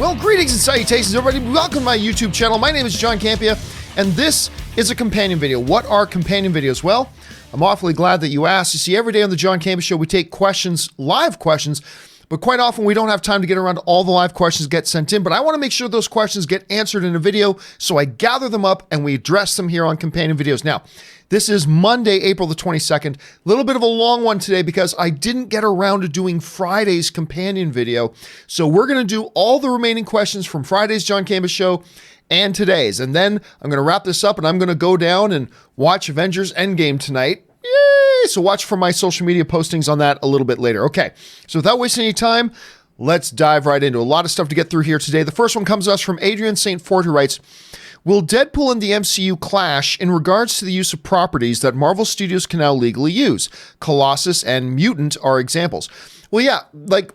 Well, greetings and salutations, everybody. Welcome to my YouTube channel. My name is John Campea, and this is a companion video. What are companion videos? Well, I'm awfully glad that you asked. You see, every day on the John Campea Show, we take questions, live questions, but quite often we don't have time to get around to all the live questions get sent in, but I want to make sure those questions get answered in a video, so I gather them up and we address them here on companion videos. Now, this is Monday, April the 22nd. A little bit of a long one today because I didn't get around to doing Friday's companion video. So we're going to do all the remaining questions from Friday's John Campea Show and today's. And then I'm going to wrap this up and I'm going to go down and watch Avengers Endgame tonight. Yay! So watch for my social media postings on that a little bit later. Okay, so without wasting any time, let's dive right into a lot of stuff to get through here today. The first one comes to us from Adrian St. Fort, who writes, will Deadpool and the MCU clash in regards to the use of properties that Marvel Studios can now legally use? Colossus and Mutant are examples. Well, yeah, like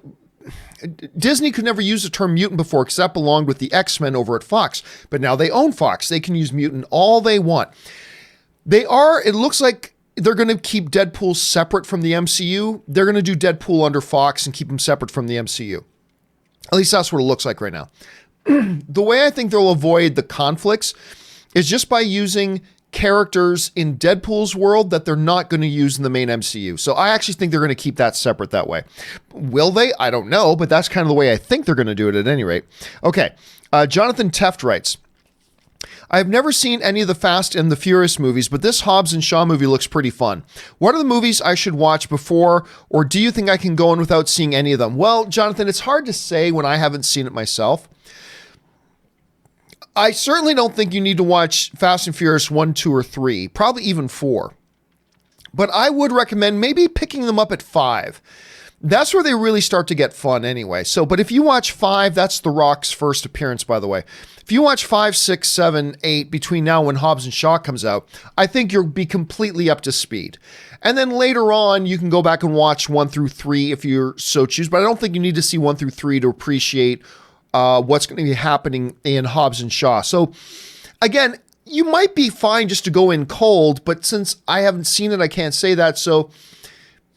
Disney could never use the term mutant before because that belonged with the X-Men over at Fox. But now they own Fox. They can use mutant all they want. It looks like they're going to keep Deadpool separate from the MCU. They're going to do Deadpool under Fox and keep him separate from the MCU. At least that's what it looks like right now. The way I think they'll avoid the conflicts is just by using characters in Deadpool's world that they're not going to use in the main MCU. So I actually think they're going to keep that separate that way. Will they? I don't know, but that's kind of the way I think they're going to do it at any rate. Okay, Jonathan Teft writes, I've never seen any of the Fast and the Furious movies, but this Hobbs and Shaw movie looks pretty fun. What are the movies I should watch before, or do you think I can go in without seeing any of them? Well, Jonathan, it's hard to say when I haven't seen it myself. I certainly don't think you need to watch Fast and Furious 1, 2, or 3, probably even 4. But I would recommend maybe picking them up at 5. That's where they really start to get fun anyway. But if you watch 5, that's The Rock's first appearance, by the way. If you watch 5, 6, 7, 8 between now and when Hobbs and Shaw comes out, I think you'll be completely up to speed. And then later on, you can go back and watch 1 through 3 if you so choose. But I don't think you need to see 1 through 3 to appreciate what's going to be happening in Hobbs and Shaw. So again, you might be fine just to go in cold, but since I haven't seen it, I can't say that. So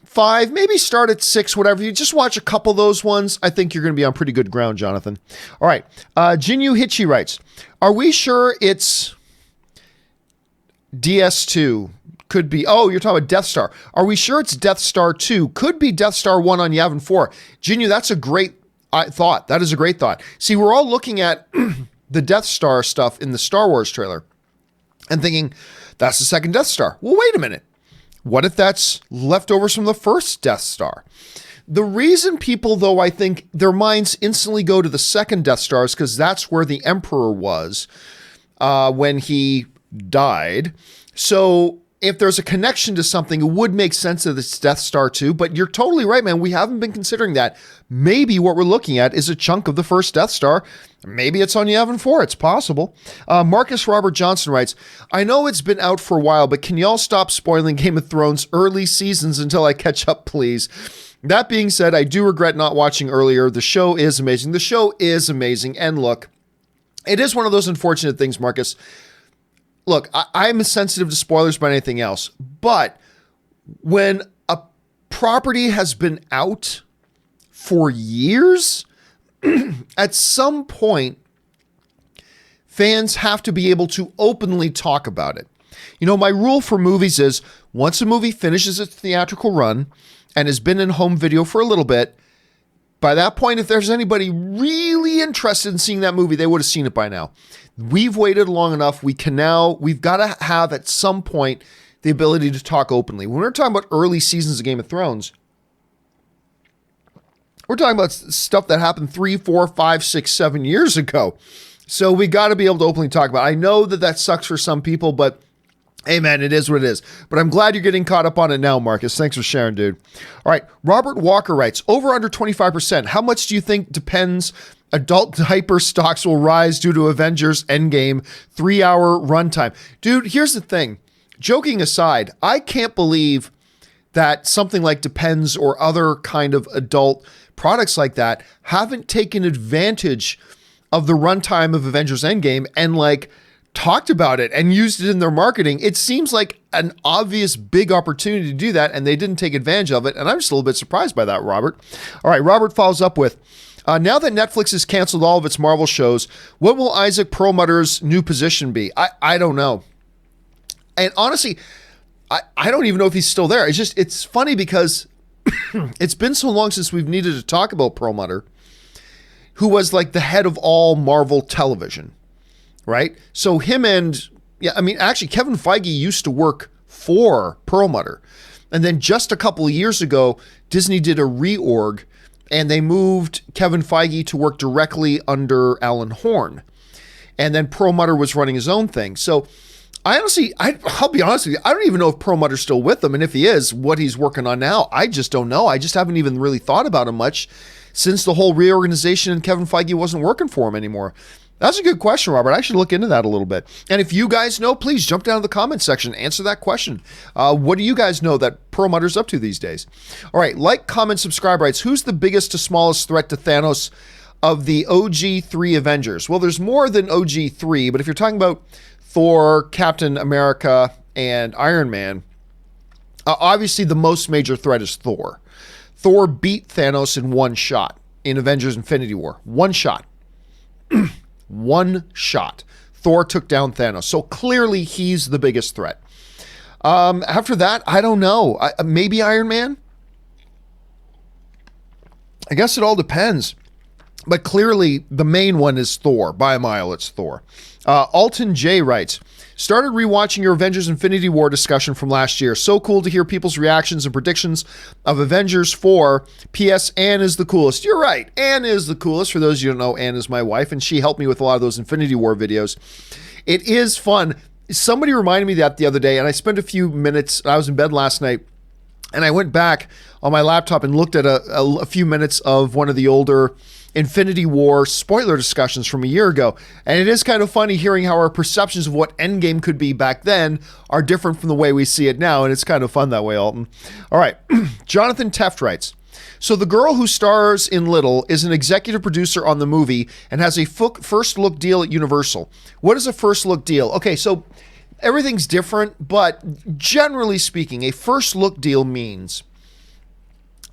5, maybe start at 6, whatever. You just watch a couple of those ones. I think you're going to be on pretty good ground, Jonathan. All right. Jinyu Hichi writes, are we sure it's DS2? Could be, oh, you're talking about Death Star. Are we sure it's Death Star 2? Could be Death Star 1 on Yavin 4. Jinyu, that's a great thought. That is a great thought. See, we're all looking at the Death Star stuff in the Star Wars trailer and thinking, that's the second Death Star. Well, wait a minute. What if that's leftovers from the first Death Star? The reason people, though, I think their minds instantly go to the second Death Star is because that's where the Emperor was when he died. So if there's a connection to something, it would make sense that it's Death Star 2, but you're totally right, man. We haven't been considering that. Maybe what we're looking at is a chunk of the first Death Star. Maybe it's on Yavin 4. It's possible. Marcus Robert Johnson writes, I know it's been out for a while, but can y'all stop spoiling Game of Thrones early seasons until I catch up, please? That being said, I do regret not watching earlier. The show is amazing. The show is amazing. And look, it is one of those unfortunate things, Marcus. Look, I'm sensitive to spoilers by anything else, but when a property has been out for years, at some point, fans have to be able to openly talk about it. You know, my rule for movies is once a movie finishes its theatrical run and has been in home video for a little bit, by that point, if there's anybody really interested in seeing that movie, they would have seen it by now. We've waited long enough. We've got to have at some point the ability to talk openly. When we're talking about early seasons of Game of Thrones, we're talking about stuff that happened 3, 4, 5, 6, 7 years ago. So we got to be able to openly talk about it. I know that sucks for some people, but hey, man, it is what it is. But I'm glad you're getting caught up on it now, Marcus. Thanks for sharing, dude. All right. Robert Walker writes, over under 25%. How much do you think depends adult diaper stocks will rise due to Avengers Endgame 3-hour runtime? Dude, here's the thing. Joking aside, I can't believe that something like Depends or other kind of adult products like that haven't taken advantage of the runtime of Avengers Endgame and talked about it and used it in their marketing. It seems like an obvious big opportunity to do that, and they didn't take advantage of it. And I'm just a little bit surprised by that, Robert. All right, Robert follows up with, Now that Netflix has canceled all of its Marvel shows, what will Isaac Perlmutter's new position be? I don't know. And honestly, I don't even know if he's still there. It's funny because it's been so long since we've needed to talk about Perlmutter, who was like the head of all Marvel television, right? So him and, actually Kevin Feige used to work for Perlmutter. And then just a couple of years ago, Disney did a reorg and they moved Kevin Feige to work directly under Alan Horn. And then Perlmutter was running his own thing. So I'll be honest with you, I don't even know if Perlmutter's still with them. And if he is, what he's working on now, I just don't know. I just haven't even really thought about him much since the whole reorganization and Kevin Feige wasn't working for him anymore. That's a good question, Robert. I should look into that a little bit. And if you guys know, please jump down to the comment section, answer that question. What do you guys know that Perlmutter's up to these days? All right, like, comment, subscribe, writes, who's the biggest to smallest threat to Thanos of the OG3 Avengers? Well, there's more than OG3, but if you're talking about Thor, Captain America, and Iron Man, obviously the most major threat is Thor. Thor beat Thanos in one shot in Avengers Infinity War. One shot. One shot. Thor took down Thanos. So clearly he's the biggest threat. After that, I don't know. Maybe Iron Man? I guess it all depends. But clearly the main one is Thor. By a mile, it's Thor. Alton J writes, started rewatching your Avengers Infinity War discussion from last year. So cool to hear people's reactions and predictions of Avengers 4. P.S. Anne is the coolest. You're right. Anne is the coolest. For those of you who don't know, Anne is my wife, and she helped me with a lot of those Infinity War videos. It is fun. Somebody reminded me that the other day, and I spent a few minutes. I was in bed last night, and I went back on my laptop and looked at a few minutes of one of the older Infinity War spoiler discussions from a year ago. And it is kind of funny hearing how our perceptions of what Endgame could be back then are different from the way we see it now. And it's kind of fun that way, Alton. All right. Jonathan Teft writes, so the girl who stars in Little is an executive producer on the movie and has a first look deal at Universal. What is a first look deal? Okay, so everything's different, but generally speaking, a first look deal means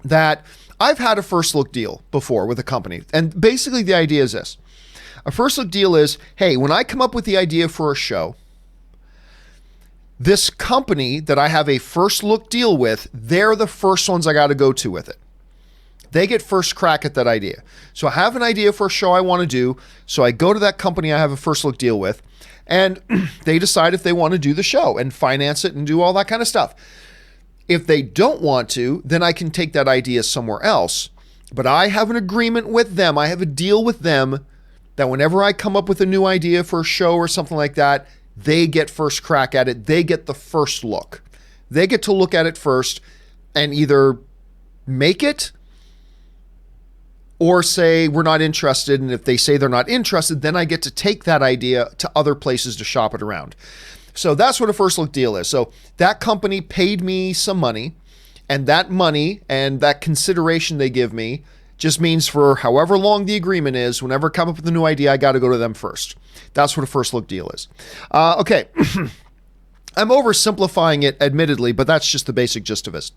that I've had a first look deal before with a company. And basically the idea is this. A first look deal is, hey, when I come up with the idea for a show, this company that I have a first look deal with, they're the first ones I got to go to with it. They get first crack at that idea. So I have an idea for a show I want to do. So I go to that company I have a first look deal with, and they decide if they want to do the show and finance it and do all that kind of stuff. If they don't want to, then I can take that idea somewhere else. But I have an agreement with them. I have a deal with them that whenever I come up with a new idea for a show or something like that, they get first crack at it. They get the first look. They get to look at it first and either make it or say we're not interested. And if they say they're not interested, then I get to take that idea to other places to shop it around. So that's what a first look deal is. So that company paid me some money, and that money and that consideration they give me just means for however long the agreement is, whenever I come up with a new idea, I got to go to them first. That's what a first look deal is. Okay. I'm oversimplifying it, admittedly, but that's just the basic gist of it.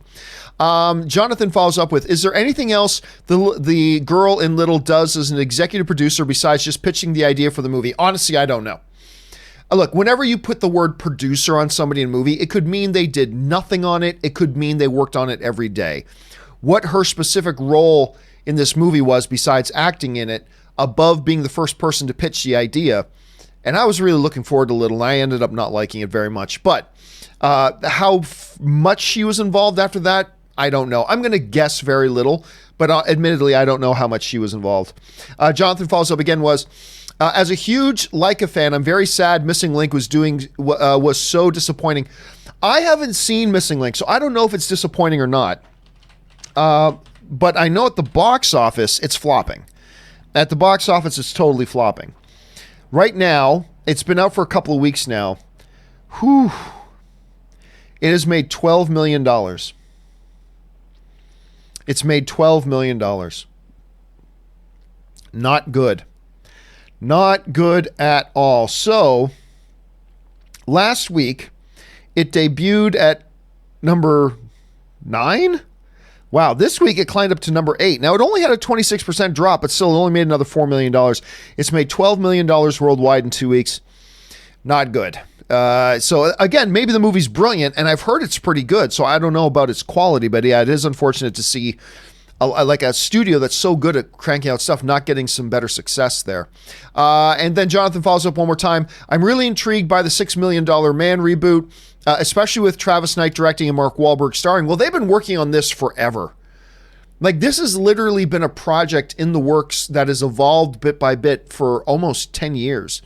Jonathan follows up with, is there anything else the girl in Little does as an executive producer besides just pitching the idea for the movie? Honestly, I don't know. Look, whenever you put the word producer on somebody in a movie, it could mean they did nothing on it. It could mean they worked on it every day. What her specific role in this movie was, besides acting in it, above being the first person to pitch the idea, and I was really looking forward to Little, and I ended up not liking it very much. But how much she was involved after that, I don't know. I'm going to guess very little, but admittedly, I don't know how much she was involved. Jonathan follows up again was, as a huge Leica fan, I'm very sad Missing Link was so disappointing. I haven't seen Missing Link, so I don't know if it's disappointing or not. But I know at the box office, it's flopping. At the box office, it's totally flopping. Right now, it's been out for a couple of weeks now. Whew. It has made $12 million. It's made $12 million. Not good. Not good at all. So, last week, it debuted at number 9. Wow, this week it climbed up to number 8. Now, it only had a 26% drop, but still it only made another $4 million. It's made $12 million worldwide in 2 weeks. Not good. So, again, maybe the movie's brilliant, and I've heard it's pretty good, so I don't know about its quality, but yeah, it is unfortunate to see like a studio that's so good at cranking out stuff not getting some better success there. And then Jonathan follows up one more time. I'm really intrigued by the $6 Million Man reboot. Especially with Travis Knight directing and Mark Wahlberg starring. Well, they've been working on this forever. Like, this has literally been a project in the works that has evolved bit by bit for almost 10 years.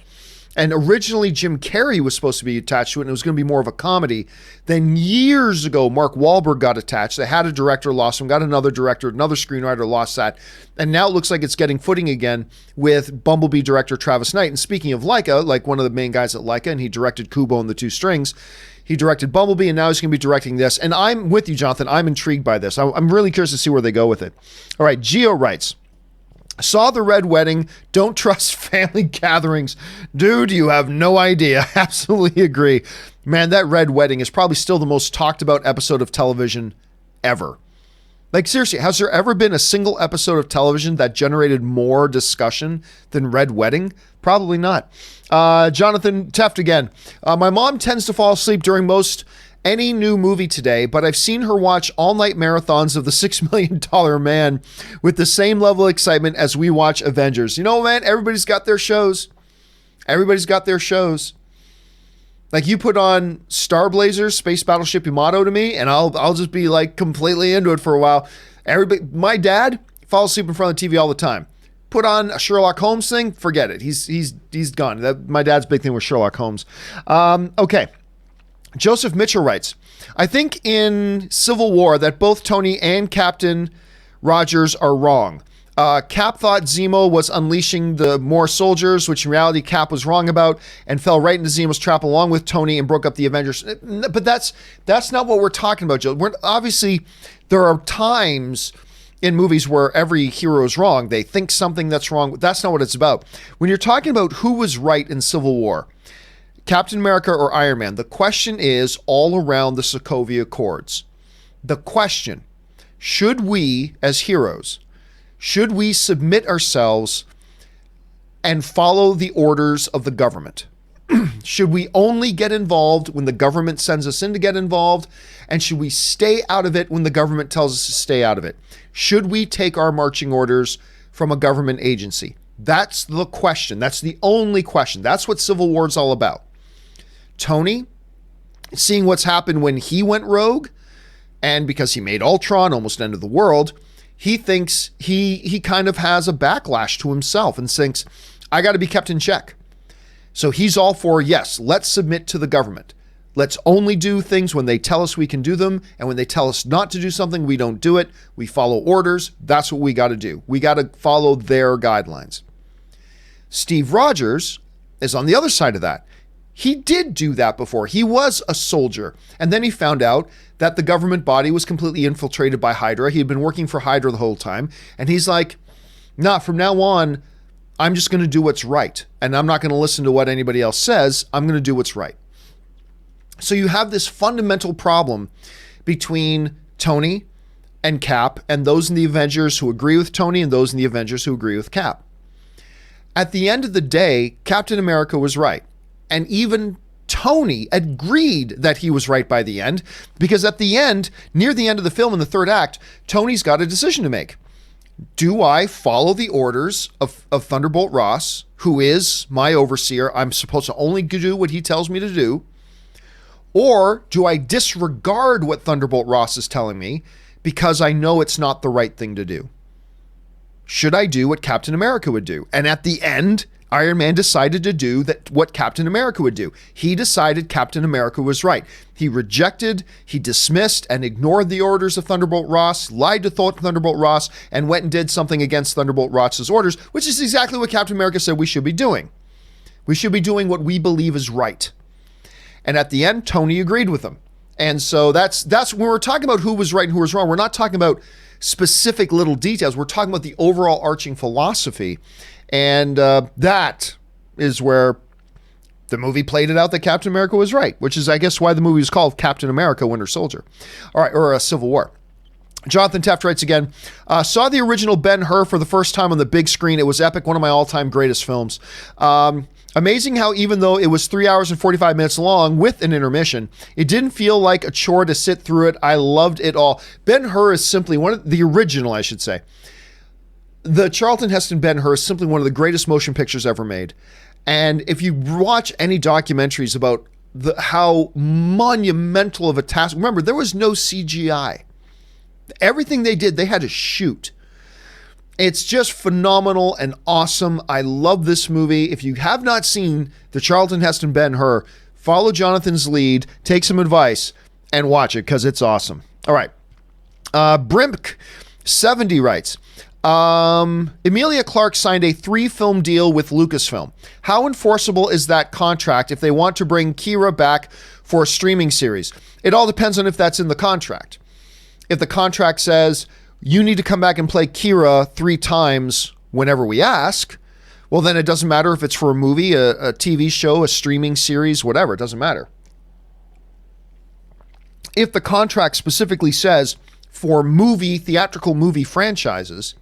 And originally, Jim Carrey was supposed to be attached to it, and it was going to be more of a comedy. Then years ago, Mark Wahlberg got attached. They had a director, lost him, got another director, another screenwriter, lost that. And now it looks like it's getting footing again with Bumblebee director Travis Knight. And speaking of Laika, like one of the main guys at Laika, and he directed Kubo and the Two Strings, he directed Bumblebee, and now he's going to be directing this. And I'm with you, Jonathan. I'm intrigued by this. I'm really curious to see where they go with it. All right, Geo writes, saw the Red Wedding, don't trust family gatherings. Dude, you have no idea. Absolutely agree. Man, that Red Wedding is probably still the most talked about episode of television ever. Like, seriously, has there ever been a single episode of television that generated more discussion than Red Wedding? Probably not. Jonathan Teft again. My mom tends to fall asleep during any new movie today, but I've seen her watch all-night marathons of the $6 Million Man with the same level of excitement as we watch Avengers. You know, man, everybody's got their shows. Everybody's got their shows. Like, you put on Star Blazers, Space Battleship Yamato to me, and I'll just be like completely into it for a while. My dad falls asleep in front of the TV all the time. Put on a Sherlock Holmes thing, forget it. He's gone. My dad's big thing was Sherlock Holmes. Okay. Joseph Mitchell writes, I think in Civil War that both Tony and Captain Rogers are wrong. Cap thought Zemo was unleashing the more soldiers, which in reality Cap was wrong about, and fell right into Zemo's trap along with Tony and broke up the Avengers. But that's not what we're talking about, Joe. Obviously, there are times in movies where every hero is wrong. They think something that's wrong. That's not what it's about. When you're talking about who was right in Civil War, Captain America or Iron Man, the question is all around the Sokovia Accords. The question, should we as heroes, should we submit ourselves and follow the orders of the government? Should we only get involved when the government sends us in to get involved? And should we stay out of it when the government tells us to stay out of it? Should we take our marching orders from a government agency? That's the question. That's the only question. That's what Civil War is all about. Tony, seeing what's happened when he went rogue, and because he made Ultron almost end of the world, he thinks he kind of has a backlash to himself and thinks, I got to be kept in check. So he's all for, yes, let's submit to the government. Let's only do things when they tell us we can do them. And when they tell us not to do something, we don't do it. We follow orders. That's what we got to do. We got to follow their guidelines. Steve Rogers is on the other side of that. He did do that before. He was a soldier. And then he found out that the government body was completely infiltrated by Hydra. He had been working for Hydra the whole time. And he's like, nah, from now on, I'm just going to do what's right. And I'm not going to listen to what anybody else says. I'm going to do what's right. So you have this fundamental problem between Tony and Cap, and those in the Avengers who agree with Tony and those in the Avengers who agree with Cap. At the end of the day, Captain America was right. And even Tony agreed that he was right by the end, because at the end, near the end of the film in the third act, Tony's got a decision to make. Do I follow the orders of Thunderbolt Ross, who is my overseer? I'm supposed to only do what he tells me to do. Or do I disregard what Thunderbolt Ross is telling me because I know it's not the right thing to do? Should I do what Captain America would do? And at the end, Iron Man decided to do what Captain America would do. He decided Captain America was right. He rejected, he dismissed, and ignored the orders of Thunderbolt Ross, lied to Thunderbolt Ross, and went and did something against Thunderbolt Ross's orders, which is exactly what Captain America said we should be doing. We should be doing what we believe is right. And at the end, Tony agreed with him. And so that's when we're talking about who was right and who was wrong. We're not talking about specific little details. We're talking about the overall arching philosophy. And that is where the movie played it out that Captain America was right, which is, I guess, why the movie is called Captain America Winter Soldier. All right, or Civil War. Jonathan Teft writes again, saw the original Ben-Hur for the first time on the big screen. It was epic, one of my all-time greatest films. Amazing how even though it was 3 hours and 45 minutes long with an intermission, it didn't feel like a chore to sit through it. I loved it all. Ben-Hur is simply one of the original, I should say. The Charlton Heston Ben-Hur is simply one of the greatest motion pictures ever made. And if you watch any documentaries about how monumental of a task, remember, there was no CGI. Everything they did, they had to shoot. It's just phenomenal and awesome. I love this movie. If you have not seen the Charlton Heston Ben-Hur, follow Jonathan's lead, take some advice, and watch it because it's awesome. All right. Brimp70 writes, Emilia Clarke signed a 3-film deal with Lucasfilm. How enforceable is that contract if they want to bring Kira back for a streaming series? It all depends on if that's in the contract. If the contract says you need to come back and play Kira 3 times whenever we ask, well, then it doesn't matter if it's for a movie, a TV show, a streaming series, whatever. It doesn't matter. If the contract specifically says for theatrical movie franchises,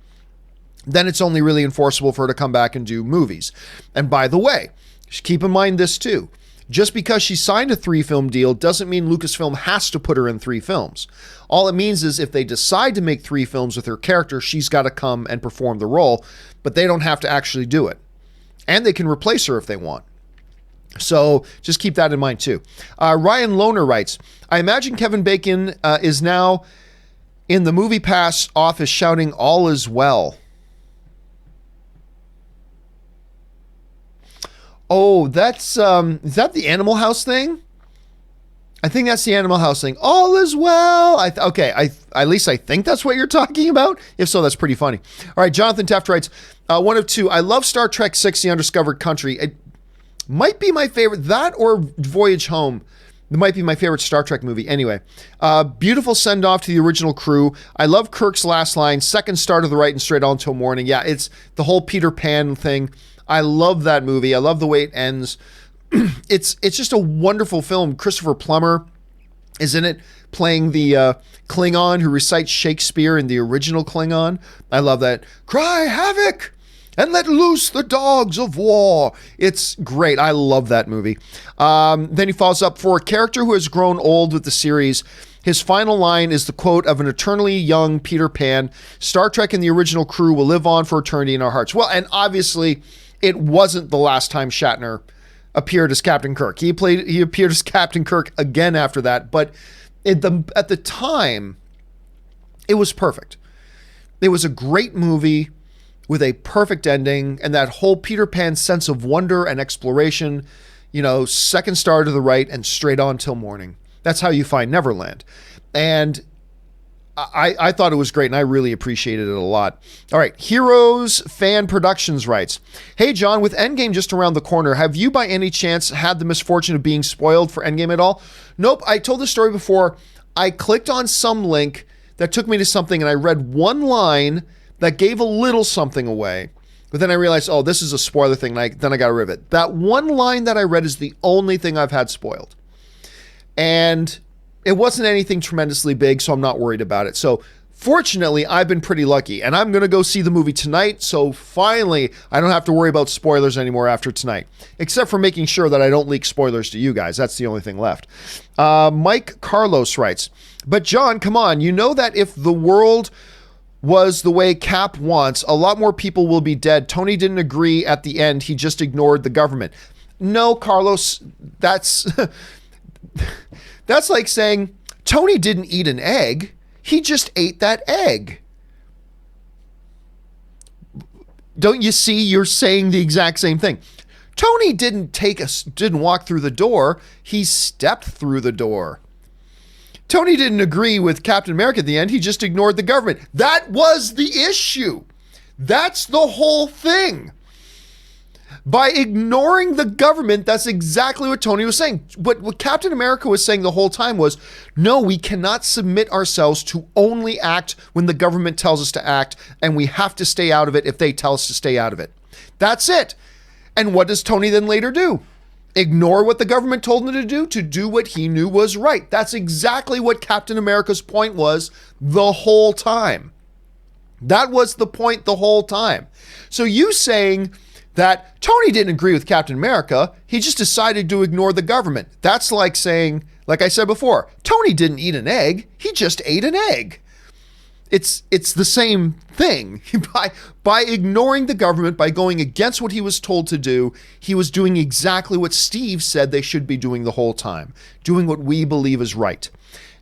then it's only really enforceable for her to come back and do movies. And by the way, just keep in mind this too. Just because she signed a 3-film deal doesn't mean Lucasfilm has to put her in 3 films. All it means is if they decide to make 3 films with her character, she's got to come and perform the role, but they don't have to actually do it. And they can replace her if they want. So just keep that in mind too. Ryan Lohner writes, I imagine Kevin Bacon is now in the Movie Pass office shouting, all is well. Oh, that's, is that the Animal House thing? I think that's the Animal House thing. All is well. At least I think that's what you're talking about. If so, that's pretty funny. All right, Jonathan Teft writes, 1 of 2. I love Star Trek 6, The Undiscovered Country. It might be my favorite. That or Voyage Home. It might be my favorite Star Trek movie. Anyway, beautiful send-off to the original crew. I love Kirk's last line, second star to the right and straight on until morning. Yeah, it's the whole Peter Pan thing. I love that movie. I love the way it ends. It's just a wonderful film. Christopher Plummer is in it, playing the Klingon who recites Shakespeare in the original Klingon. I love that. Cry havoc and let loose the dogs of war. It's great. I love that movie. Then he follows up, for a character who has grown old with the series, his final line is the quote of an eternally young Peter Pan. Star Trek and the original crew will live on for eternity in our hearts. Well, and obviously it wasn't the last time Shatner appeared as Captain Kirk. He appeared as Captain Kirk again after that, but at the time, it was perfect. It was a great movie with a perfect ending, and that whole Peter Pan sense of wonder and exploration, second star to the right and straight on till morning. That's how you find Neverland. And I thought it was great, and I really appreciated it a lot. All right, Heroes Fan Productions writes, hey, John, with Endgame just around the corner, have you by any chance had the misfortune of being spoiled for Endgame at all? Nope, I told this story before. I clicked on some link that took me to something, and I read one line that gave a little something away. But then I realized, oh, this is a spoiler thing, and then I got rid of it. That one line that I read is the only thing I've had spoiled. And it wasn't anything tremendously big, so I'm not worried about it. So fortunately, I've been pretty lucky, and I'm going to go see the movie tonight. So finally, I don't have to worry about spoilers anymore after tonight, except for making sure that I don't leak spoilers to you guys. That's the only thing left. Mike Carlos writes, but John, come on. You know that if the world was the way Cap wants, a lot more people will be dead. Tony didn't agree at the end. He just ignored the government. No, Carlos, that's... That's like saying, Tony didn't eat an egg. He just ate that egg. Don't you see? You're saying the exact same thing. Tony didn't walk through the door. He stepped through the door. Tony didn't agree with Captain America at the end. He just ignored the government. That was the issue. That's the whole thing. By ignoring the government, that's exactly what Tony was saying. But what Captain America was saying the whole time was, no, we cannot submit ourselves to only act when the government tells us to act, and we have to stay out of it if they tell us to stay out of it. That's it. And what does Tony then later do? ignore what the government told him to do what he knew was right. That's exactly what Captain America's point was the whole time. That was the point the whole time. So you saying that Tony didn't agree with Captain America, he just decided to ignore the government. That's like saying, like I said before, Tony didn't eat an egg, he just ate an egg. It's the same thing. By ignoring the government, by going against what he was told to do, he was doing exactly what Steve said they should be doing the whole time, doing what we believe is right.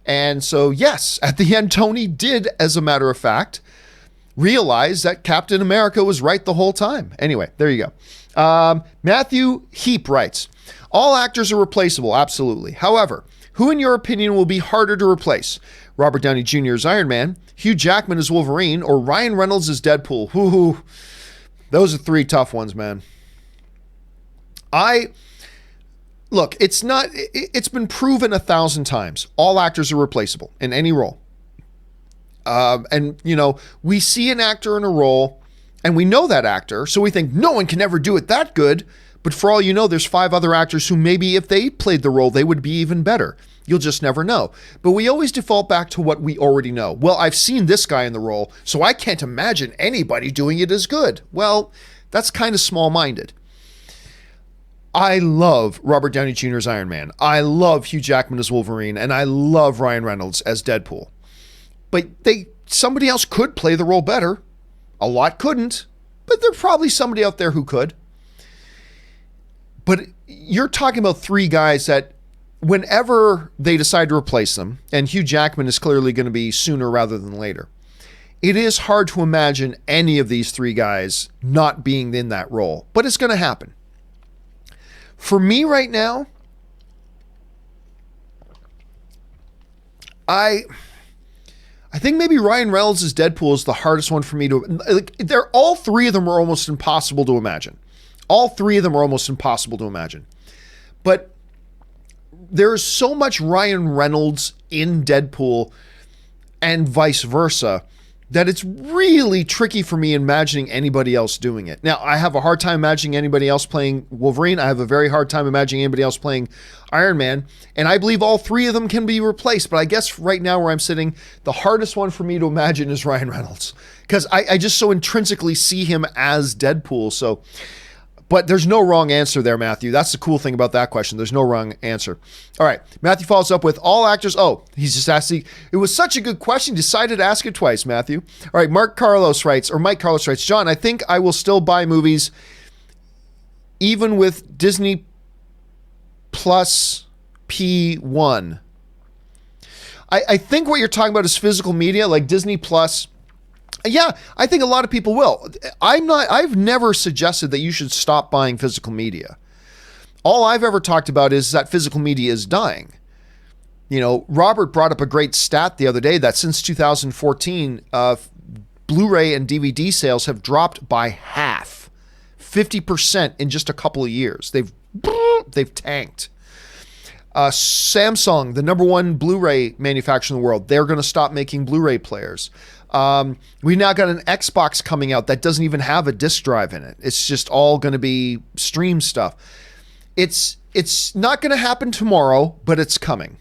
And so, yes, at the end, Tony did, as a matter of fact, realize that Captain America was right the whole time. Anyway, there you go. Matthew Heap writes, all actors are replaceable, absolutely. However, who in your opinion will be harder to replace? Robert Downey Jr. as Iron Man, Hugh Jackman as Wolverine, or Ryan Reynolds as Deadpool? Those are three tough ones, man. Look, it's been proven 1,000 times. All actors are replaceable in any role. And, we see an actor in a role and we know that actor, so we think no one can ever do it that good. But for all you know, there's 5 other actors who maybe if they played the role, they would be even better. You'll just never know. But we always default back to what we already know. Well, I've seen this guy in the role, so I can't imagine anybody doing it as good. Well, that's kind of small-minded. I love Robert Downey Jr. as Iron Man. I love Hugh Jackman as Wolverine, and I love Ryan Reynolds as Deadpool. But somebody else could play the role better. A lot couldn't, but there's probably somebody out there who could. But you're talking about 3 guys that whenever they decide to replace them, and Hugh Jackman is clearly going to be sooner rather than later, it is hard to imagine any of these 3 guys not being in that role. But it's going to happen. For me right now, I think maybe Ryan Reynolds as Deadpool is the hardest one for me to... all 3 of them are almost impossible to imagine. All 3 of them are almost impossible to imagine. But there's so much Ryan Reynolds in Deadpool and vice versa that it's really tricky for me imagining anybody else doing it. Now, I have a hard time imagining anybody else playing Wolverine. I have a very hard time imagining anybody else playing Iron Man. And I believe all 3 of them can be replaced. But I guess right now where I'm sitting, the hardest one for me to imagine is Ryan Reynolds. Because I just so intrinsically see him as Deadpool. So... But there's no wrong answer there, Matthew. That's the cool thing about that question. There's no wrong answer. All right. Matthew follows up with all actors. Oh, he's just asking. It was such a good question. Decided to ask it twice, Matthew. All right. Mike Carlos writes, John, I think I will still buy movies even with Disney Plus P1. I think what you're talking about is physical media, like Disney Plus. Yeah, I think a lot of people will. I've never suggested that you should stop buying physical media. All I've ever talked about is that physical media is dying. Robert brought up a great stat the other day that since 2014, Blu-ray and DVD sales have dropped by half, 50% in just a couple of years. They've tanked. Samsung, the number 1 Blu-ray manufacturer in the world, they're going to stop making Blu-ray players. We now got an Xbox coming out that doesn't even have a disc drive in it. It's just all going to be stream stuff. It's not going to happen tomorrow, but it's coming.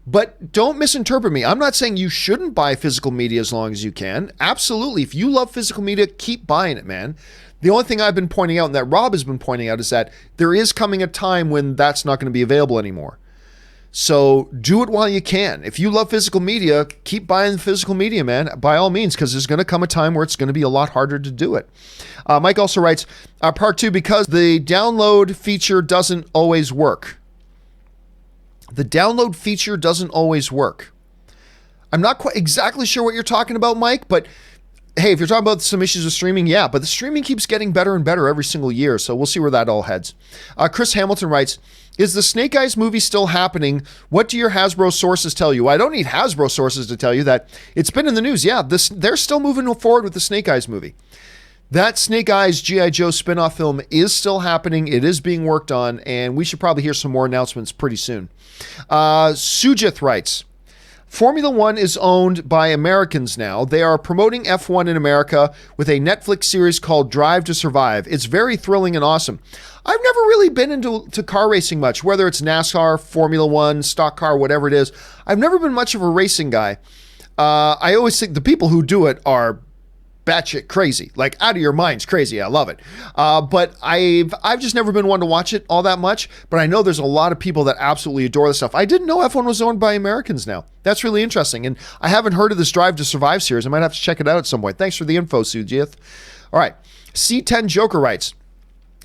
But don't misinterpret me. I'm not saying you shouldn't buy physical media as long as you can. Absolutely. If you love physical media, keep buying it, man. The only thing I've been pointing out and that Rob has been pointing out is that there is coming a time when that's not going to be available anymore. So do it while you can. If you love physical media, keep buying physical media, man, by all means, because there's going to come a time where it's going to be a lot harder to do it. Mike also writes, part 2, because the download feature doesn't always work. The download feature doesn't always work. I'm not quite exactly sure what you're talking about, Mike, but hey, if you're talking about some issues with streaming, yeah, but the streaming keeps getting better and better every single year, so we'll see where that all heads. Chris Hamilton writes, is the Snake Eyes movie still happening? What do your Hasbro sources tell you? I don't need Hasbro sources to tell you that. It's been in the news. Yeah, they're still moving forward with the Snake Eyes movie. That Snake Eyes G.I. Joe spinoff film is still happening. It is being worked on, and we should probably hear some more announcements pretty soon. Sujith writes, Formula One is owned by Americans now. They are promoting F1 in America with a Netflix series called Drive to Survive. It's very thrilling and awesome. I've never really been into car racing much, whether it's NASCAR, Formula One, stock car, whatever it is. I've never been much of a racing guy. I always think the people who do it are batshit crazy, like out of your minds crazy. I love it. But I've just never been one to watch it all that much, but I know there's a lot of people that absolutely adore this stuff. I didn't know F1 was owned by Americans now. That's really interesting. And I haven't heard of this Drive to Survive series. I might have to check it out at some point. Thanks for the info, Sujith. All right. C10 Joker writes,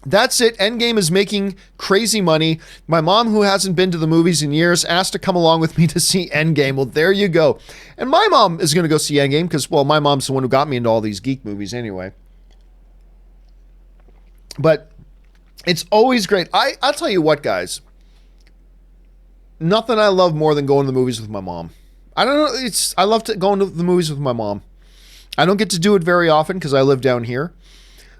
that's it. Endgame is making crazy money. My mom, who hasn't been to the movies in years, asked to come along with me to see Endgame. Well, there you go. And my mom is going to go see Endgame because, well, my mom's the one who got me into all these geek movies anyway. But it's always great. I'll tell you what, guys. Nothing I love more than going to the movies with my mom. I don't know. I love going to the movies with my mom. I don't get to do it very often because I live down here.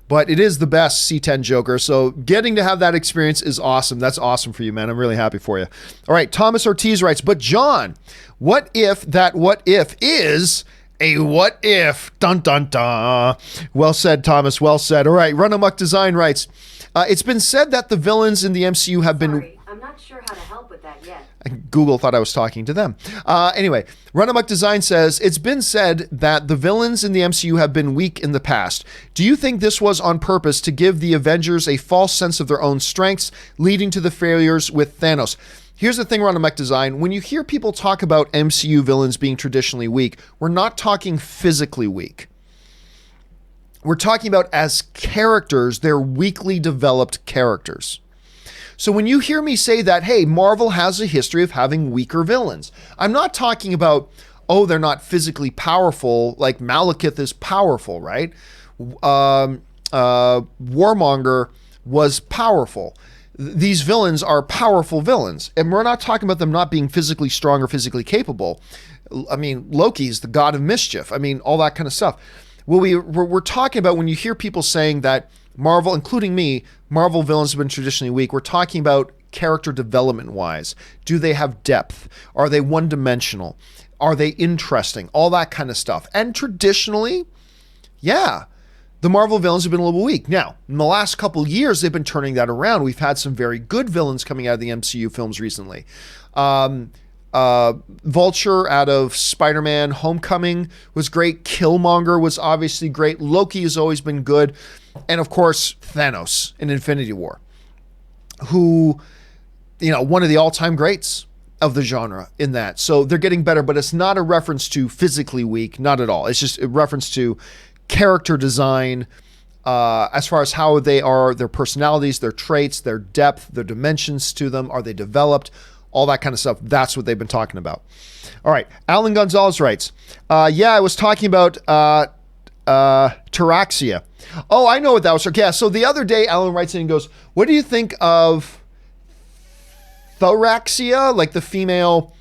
But it is the best C10 Joker. So getting to have that experience is awesome. That's awesome for you, man. I'm really happy for you. All right. Thomas Ortiz writes, but John, what if that what if is a what if? Dun, dun, dun. Well said, Thomas. Well said. All right. Run Amok Design writes, it's been said that the villains in the MCU have been... I'm not sure how to help with that yet. Google thought I was talking to them. Anyway, Run Amok Design says, it's been said that the villains in the MCU have been weak in the past. Do you think this was on purpose to give the Avengers a false sense of their own strengths, leading to the failures with Thanos? Here's the thing, Run Amok Design. When you hear people talk about MCU villains being traditionally weak, we're not talking physically weak. We're talking about as characters, they're weakly developed characters. So when you hear me say that, hey, Marvel has a history of having weaker villains, I'm not talking about, oh, they're not physically powerful, like Malekith is powerful, right? Warmonger was powerful. These villains are powerful villains. And we're not talking about them not being physically strong or physically capable. I mean, Loki's the god of mischief. I mean, all that kind of stuff. Well, we're talking about when you hear people saying that Marvel, including me, Marvel villains have been traditionally weak. We're talking about character development wise. Do they have depth? Are they one-dimensional? Are they interesting? All that kind of stuff. And traditionally, yeah, the Marvel villains have been a little weak. Now, in the last couple of years, they've been turning that around. We've had some very good villains coming out of the MCU films recently. Vulture out of Spider-Man Homecoming was great. Killmonger was obviously great. Loki has always been good. And of course, Thanos in Infinity War, who, one of the all-time greats of the genre in that. So they're getting better, but it's not a reference to physically weak, not at all. It's just a reference to character design, as far as how they are, their personalities, their traits, their depth, their dimensions to them. Are they developed? All that kind of stuff. That's what they've been talking about. All right. Alan Gonzalez writes, I was talking about Taraxia. Oh, I know what that was. Yeah, so the other day, Alan writes in and goes, what do you think of Thoraxia, like the female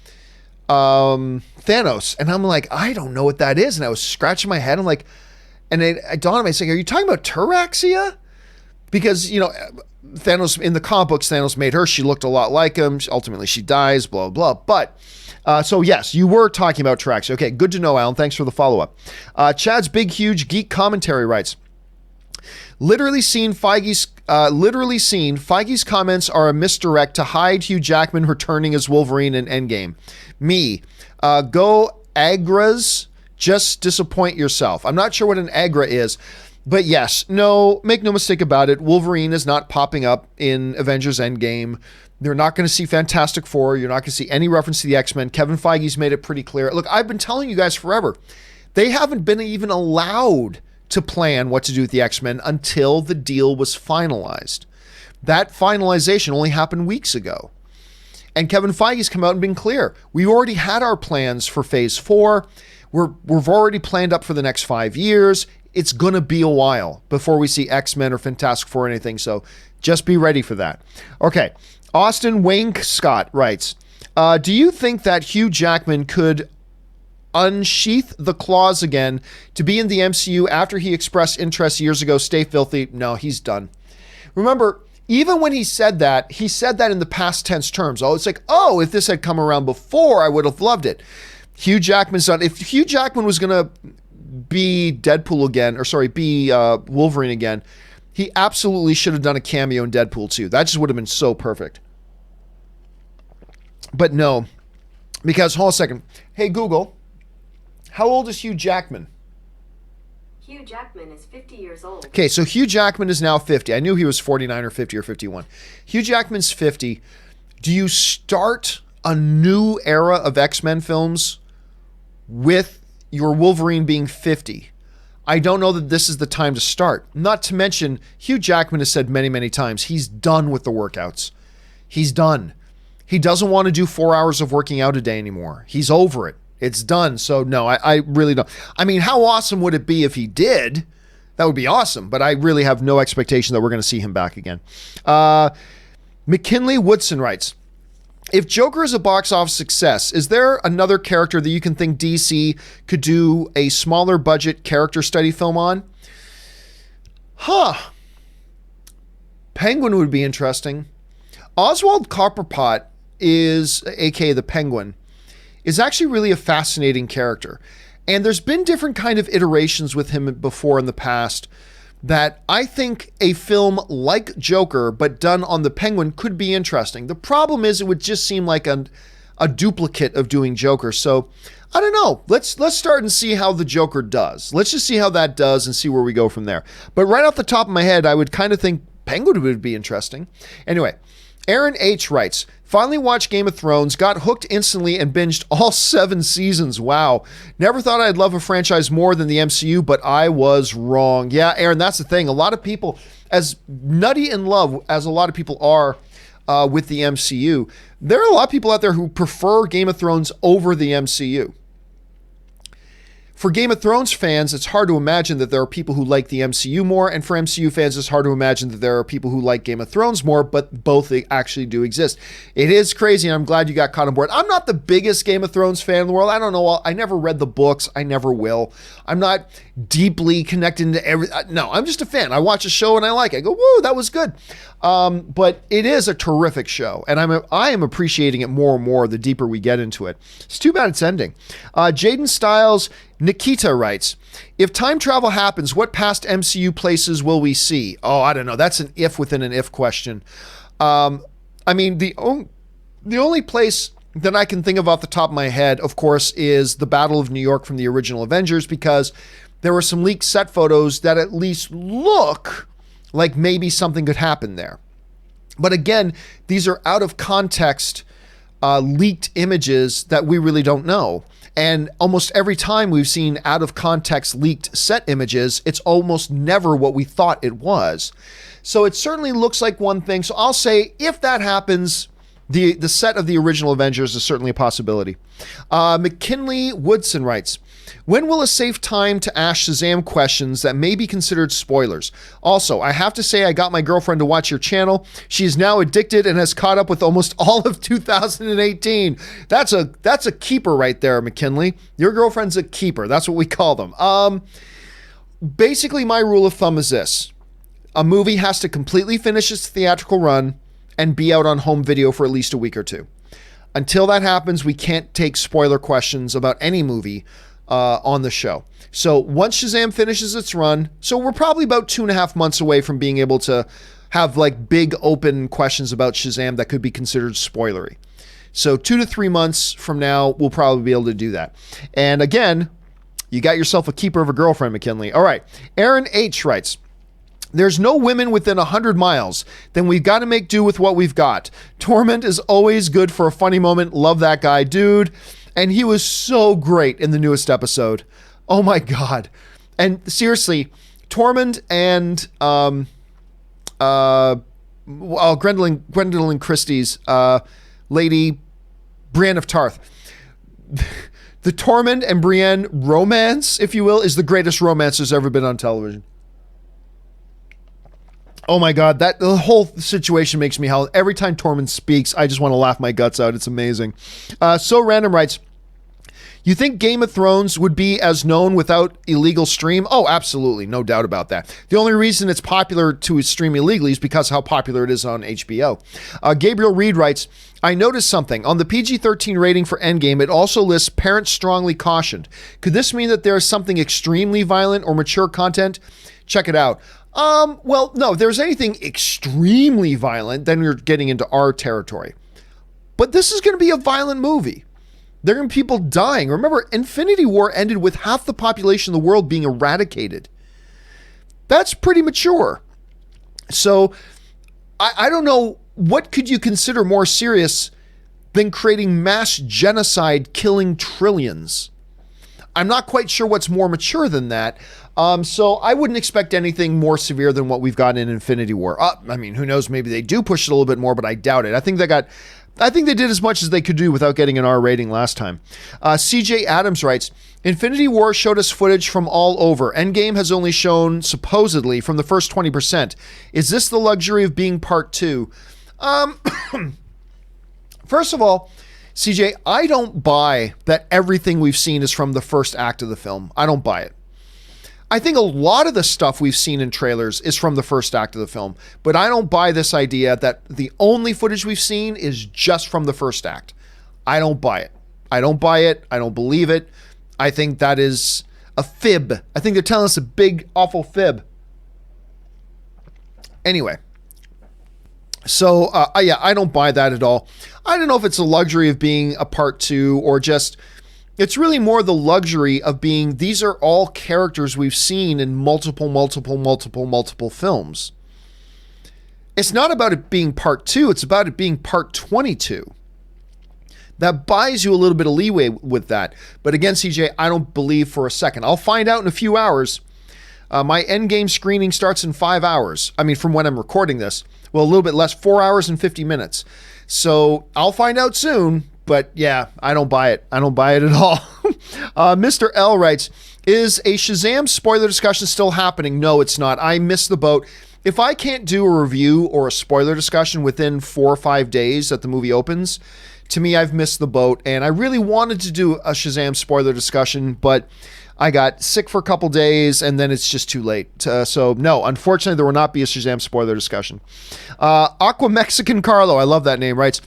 Thanos? And I'm like, I don't know what that is. And I was scratching my head. I'm like, and it dawned on me, saying, are you talking about Taraxia? Because, Thanos, in the comic books, Thanos made her. She looked a lot like him. Ultimately, she dies, blah, blah. But, so yes, you were talking about Taraxia. Okay, good to know, Alan. Thanks for the follow-up. Chad's Big Huge Geek Commentary writes, Literally seen Feige's comments are a misdirect to hide Hugh Jackman returning as Wolverine in Endgame. Go Agras, just disappoint yourself. I'm not sure what an Agra is, but yes, no, make no mistake about it. Wolverine is not popping up in Avengers Endgame. You're not going to see Fantastic Four. You're not going to see any reference to the X-Men. Kevin Feige's made it pretty clear. Look, I've been telling you guys forever. They haven't been even allowed to plan what to do with the X-Men until the deal was finalized. That finalization only happened weeks ago. And Kevin Feige's come out and been clear. We already had our plans for phase 4. We've already planned up for the next 5 years. It's going to be a while before we see X-Men or Fantastic Four or anything. So just be ready for that. Okay. Austin Wayne Scott writes, do you think that Hugh Jackman could unsheath the claws again to be in the MCU after he expressed interest years ago? Stay filthy. No, he's done. Remember, even when he said that in the past tense terms. Oh, it's like, oh, if this had come around before, I would have loved it. Hugh Jackman's done. If Hugh Jackman was going to be Deadpool again, be Wolverine again, he absolutely should have done a cameo in Deadpool 2. That just would have been so perfect. But no, because, hold on a second. Hey, Google, how old is Hugh Jackman? Hugh Jackman is 50 years old. Okay, so Hugh Jackman is now 50. I knew he was 49 or 50 or 51. Hugh Jackman's 50. Do you start a new era of X-Men films with your Wolverine being 50? I don't know that this is the time to start. Not to mention, Hugh Jackman has said many, many times, he's done with the workouts. He's done. He doesn't want to do 4 hours of working out a day anymore. He's over it. It's done. So no, I really don't. I mean, how awesome would it be if he did? That would be awesome. But I really have no expectation that we're going to see him back again. McKinley Woodson writes, if Joker is a box office success, is there another character that you can think DC could do a smaller budget character study film on? Penguin would be interesting. Oswald Copperpot is, aka the Penguin, is actually really a fascinating character. And there's been different kind of iterations with him before in the past that I think a film like Joker, but done on the Penguin, could be interesting. The problem is it would just seem like a duplicate of doing Joker. So I don't know. Let's start and see how the Joker does. Let's just see how that does and see where we go from there. But right off the top of my head, I would kind of think Penguin would be interesting. Anyway, Aaron H. writes, finally watched Game of Thrones, got hooked instantly and binged all 7 seasons. Wow. Never thought I'd love a franchise more than the MCU, but I was wrong. Yeah, Aaron, that's the thing. A lot of people, as nutty in love as a lot of people are with the MCU, there are a lot of people out there who prefer Game of Thrones over the MCU. For Game of Thrones fans, it's hard to imagine that there are people who like the MCU more, and for MCU fans, it's hard to imagine that there are people who like Game of Thrones more, but both actually do exist. It is crazy, and I'm glad you got caught on board. I'm not the biggest Game of Thrones fan in the world. I don't know. I never read the books. I never will. I'm not deeply connected to every. No, I'm just a fan. I watch a show and I like it. I go, whoa, that was good. But it is a terrific show, and I am appreciating it more and more the deeper we get into it. It's too bad it's ending. Jaden Styles Nikita writes, if time travel happens, what past MCU places will we see? Oh, I don't know. That's an if within an if question. I mean, the only place that I can think of off the top of my head, of course, is the Battle of New York from the original Avengers, because there were some leaked set photos that at least look like maybe something could happen there. But again, these are out of context leaked images that we really don't know. And almost every time we've seen out of context leaked set images, it's almost never what we thought it was. So it certainly looks like one thing. So I'll say if that happens, the set of the original Avengers is certainly a possibility. McKinley Woodson writes, when will a safe time to ask Shazam questions that may be considered spoilers? Also, I have to say I got my girlfriend to watch your channel. She is now addicted and has caught up with almost all of 2018. That's a keeper right there, McKinley. Your girlfriend's a keeper. That's what we call them. Basically, my rule of thumb is this. A movie has to completely finish its theatrical run and be out on home video for at least a week or two. Until that happens, we can't take spoiler questions about any movie on the show. So once Shazam finishes its run, so we're probably about 2.5 months away from being able to have like big open questions about Shazam that could be considered spoilery. So 2 to 3 months from now, we'll probably be able to do that. And again, you got yourself a keeper of a girlfriend, McKinley. All right. Aaron H. writes, there's no women within 100 miles. Then we've got to make do with what we've got. Torment is always good for a funny moment. Love that guy, dude. And he was so great in the newest episode. Oh my God. And seriously, Tormund and Gwendolyn Christie's Lady Brienne of Tarth. The Tormund and Brienne romance, if you will, is the greatest romance there's ever been on television. Oh my God, the whole situation makes me howl. Every time Tormund speaks, I just want to laugh my guts out. It's amazing. So Random writes, You think Game of Thrones would be as known without illegal stream? Oh, absolutely. No doubt about that. The only reason it's popular to stream illegally is because how popular it is on HBO. Gabriel Reed writes, I noticed something. On the PG-13 rating for Endgame, it also lists parents strongly cautioned. Could this mean that there is something extremely violent or mature content? Check it out. Well, no, if there's anything extremely violent, then you're getting into our territory. But this is going to be a violent movie. There are going to be people dying. Remember, Infinity War ended with half the population of the world being eradicated. That's pretty mature. So, I don't know, what could you consider more serious than creating mass genocide killing trillions? I'm not quite sure what's more mature than that. So I wouldn't expect anything more severe than what we've got in Infinity War. I mean, who knows? Maybe they do push it a little bit more, but I doubt it. I think they did as much as they could do without getting an R rating last time. CJ Adams writes, Infinity War showed us footage from all over. Endgame has only shown, supposedly, from the first 20%. Is this the luxury of being part 2? First of all, CJ, I don't buy that everything we've seen is from the first act of the film. I don't buy it. I think a lot of the stuff we've seen in trailers is from the first act of the film, but I don't buy this idea that the only footage we've seen is just from the first act. I don't buy it. I don't buy it. I don't believe it. I think that is a fib. I think they're telling us a big, awful fib. Anyway. So, yeah, I don't buy that at all. I don't know if it's a luxury of being a part 2 or just, it's really more the luxury of being, these are all characters we've seen in multiple films. It's not about it being part 2. It's about it being part 22. That buys you a little bit of leeway with that. But again, CJ, I don't believe for a second. I'll find out in a few hours. My Endgame screening starts in 5 hours. I mean, from when I'm recording this. Well, a little bit less, 4 hours and 50 minutes. So I'll find out soon, but yeah, I don't buy it. I don't buy it at all. Mr. L writes, is a Shazam spoiler discussion still happening? No, it's not. I missed the boat. If I can't do a review or a spoiler discussion within 4 or 5 days that the movie opens, to me, I've missed the boat. And I really wanted to do a Shazam spoiler discussion, but I got sick for a couple days, and then it's just too late. So, no, unfortunately, there will not be a Shazam spoiler discussion. Aqua Mexican Carlo, I love that name, writes,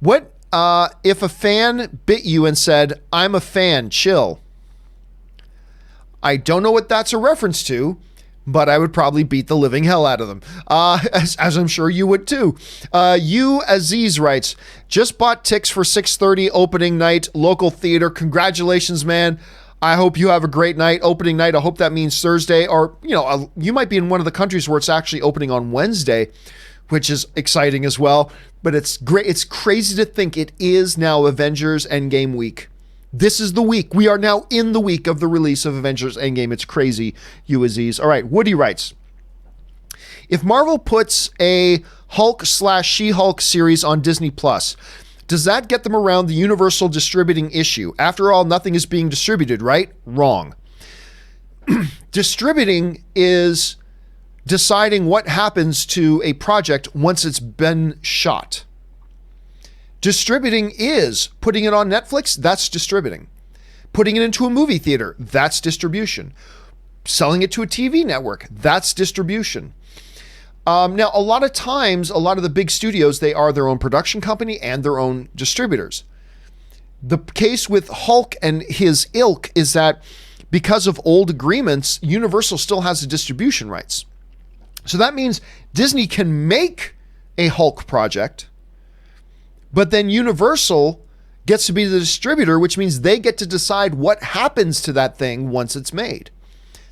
what if a fan bit you and said, I'm a fan, chill? I don't know what that's a reference to, but I would probably beat the living hell out of them, as I'm sure you would too. You Aziz writes, just bought tickets for 6:30 opening night, local theater. Congratulations, man. I hope you have a great night. Opening night, I hope that means Thursday, or, you know, you might be in one of the countries where it's actually opening on Wednesday, which is exciting as well. But it's great. It's crazy to think it is now Avengers Endgame week. This is the week. We are now in the week of the release of Avengers Endgame. It's crazy, you Aziz. All right, Woody writes, if Marvel puts a Hulk/She-Hulk series on Disney Plus, does that get them around the Universal distributing issue? After all, nothing is being distributed, right? Wrong. Distributing is deciding what happens to a project once it's been shot. Distributing is putting it on Netflix, that's distributing. Putting it into a movie theater, that's distribution. Selling it to a TV network, that's distribution. Now, a lot of times, a lot of the big studios, they are their own production company and their own distributors. The case with Hulk and his ilk is that because of old agreements, Universal still has the distribution rights. So that means Disney can make a Hulk project, but then Universal gets to be the distributor, which means they get to decide what happens to that thing once it's made.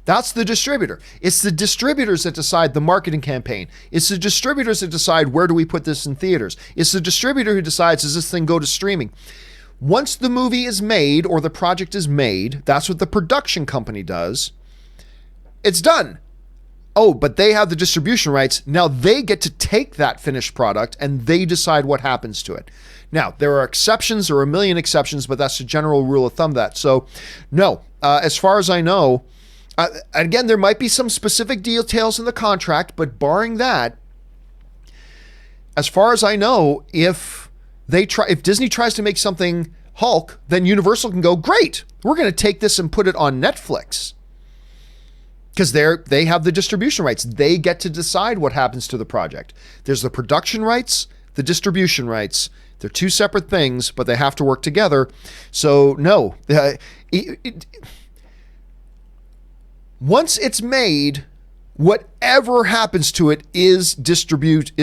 That's the distributor. It's the distributors that decide the marketing campaign. It's the distributors that decide where do we put this in theaters. It's the distributor who decides, does this thing go to streaming? Once the movie is made or the project is made, that's what the production company does. It's done. Oh, but they have the distribution rights. Now they get to take that finished product and they decide what happens to it. Now, there are exceptions, there are a million exceptions, but that's the general rule of thumb that. So, no, as far as I know, again, there might be some specific details in the contract, but barring that, as far as I know, if Disney tries to make something Hulk, then Universal can go, great, we're going to take this and put it on Netflix. Because they have the distribution rights. They get to decide what happens to the project. There's the production rights, the distribution rights. They're two separate things, but they have to work together. So no, once it's made, whatever happens to it is distribution.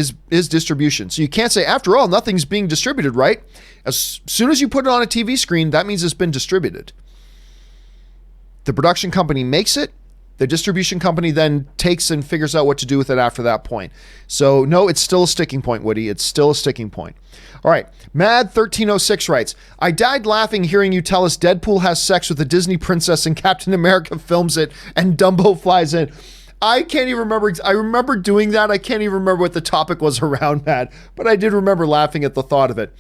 So you can't say, after all, nothing's being distributed, right? As soon as you put it on a TV screen, that means it's been distributed. The production company makes it. The distribution company then takes and figures out what to do with it after that point. So no, it's still a sticking point, Woody. It's still a sticking point. All right. Mad1306 writes, I died laughing hearing you tell us Deadpool has sex with a Disney princess and Captain America films it and Dumbo flies in. I can't even remember. I remember doing that. I can't even remember what the topic was around that, but I did remember laughing at the thought of it.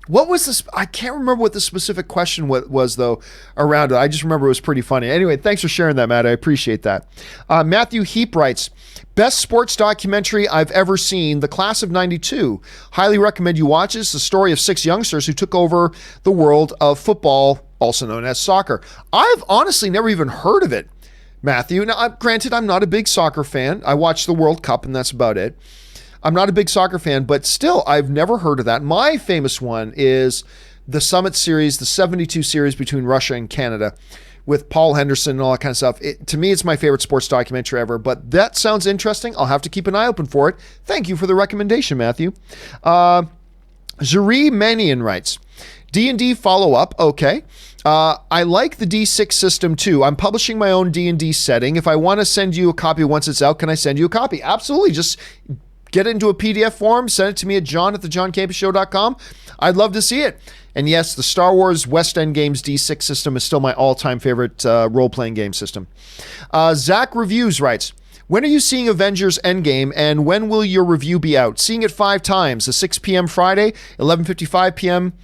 What was this? I can't remember what the specific question was, though, around it. I just remember it was pretty funny. Anyway, thanks for sharing that, Matt. I appreciate that. Matthew Heap writes, best sports documentary I've ever seen, The Class of 92. Highly recommend you watch it. It's the story of 6 youngsters who took over the world of football, also known as soccer. I've honestly never even heard of it, Matthew. Now, granted, I'm not a big soccer fan. I watch the World Cup, and that's about it. I'm not a big soccer fan, but still, I've never heard of that. My famous one is the Summit Series, the 72 series between Russia and Canada with Paul Henderson and all that kind of stuff. To me, it's my favorite sports documentary ever, but that sounds interesting. I'll have to keep an eye open for it. Thank you for the recommendation, Matthew. Zuri Manian writes, D&D follow-up, okay. I like the D6 system too. I'm publishing my own D&D setting. If I want to send you a copy once it's out, can I send you a copy? Absolutely. Just get it into a PDF form, send it to me at john@thejohncampeashow.com. I'd love to see it. And yes, the Star Wars West End Games D6 system is still my all-time favorite role-playing game system. Zach Reviews writes, when are you seeing Avengers Endgame, and when will your review be out? Seeing it 5 times, a 6 p.m. Friday, 11:55 p.m.,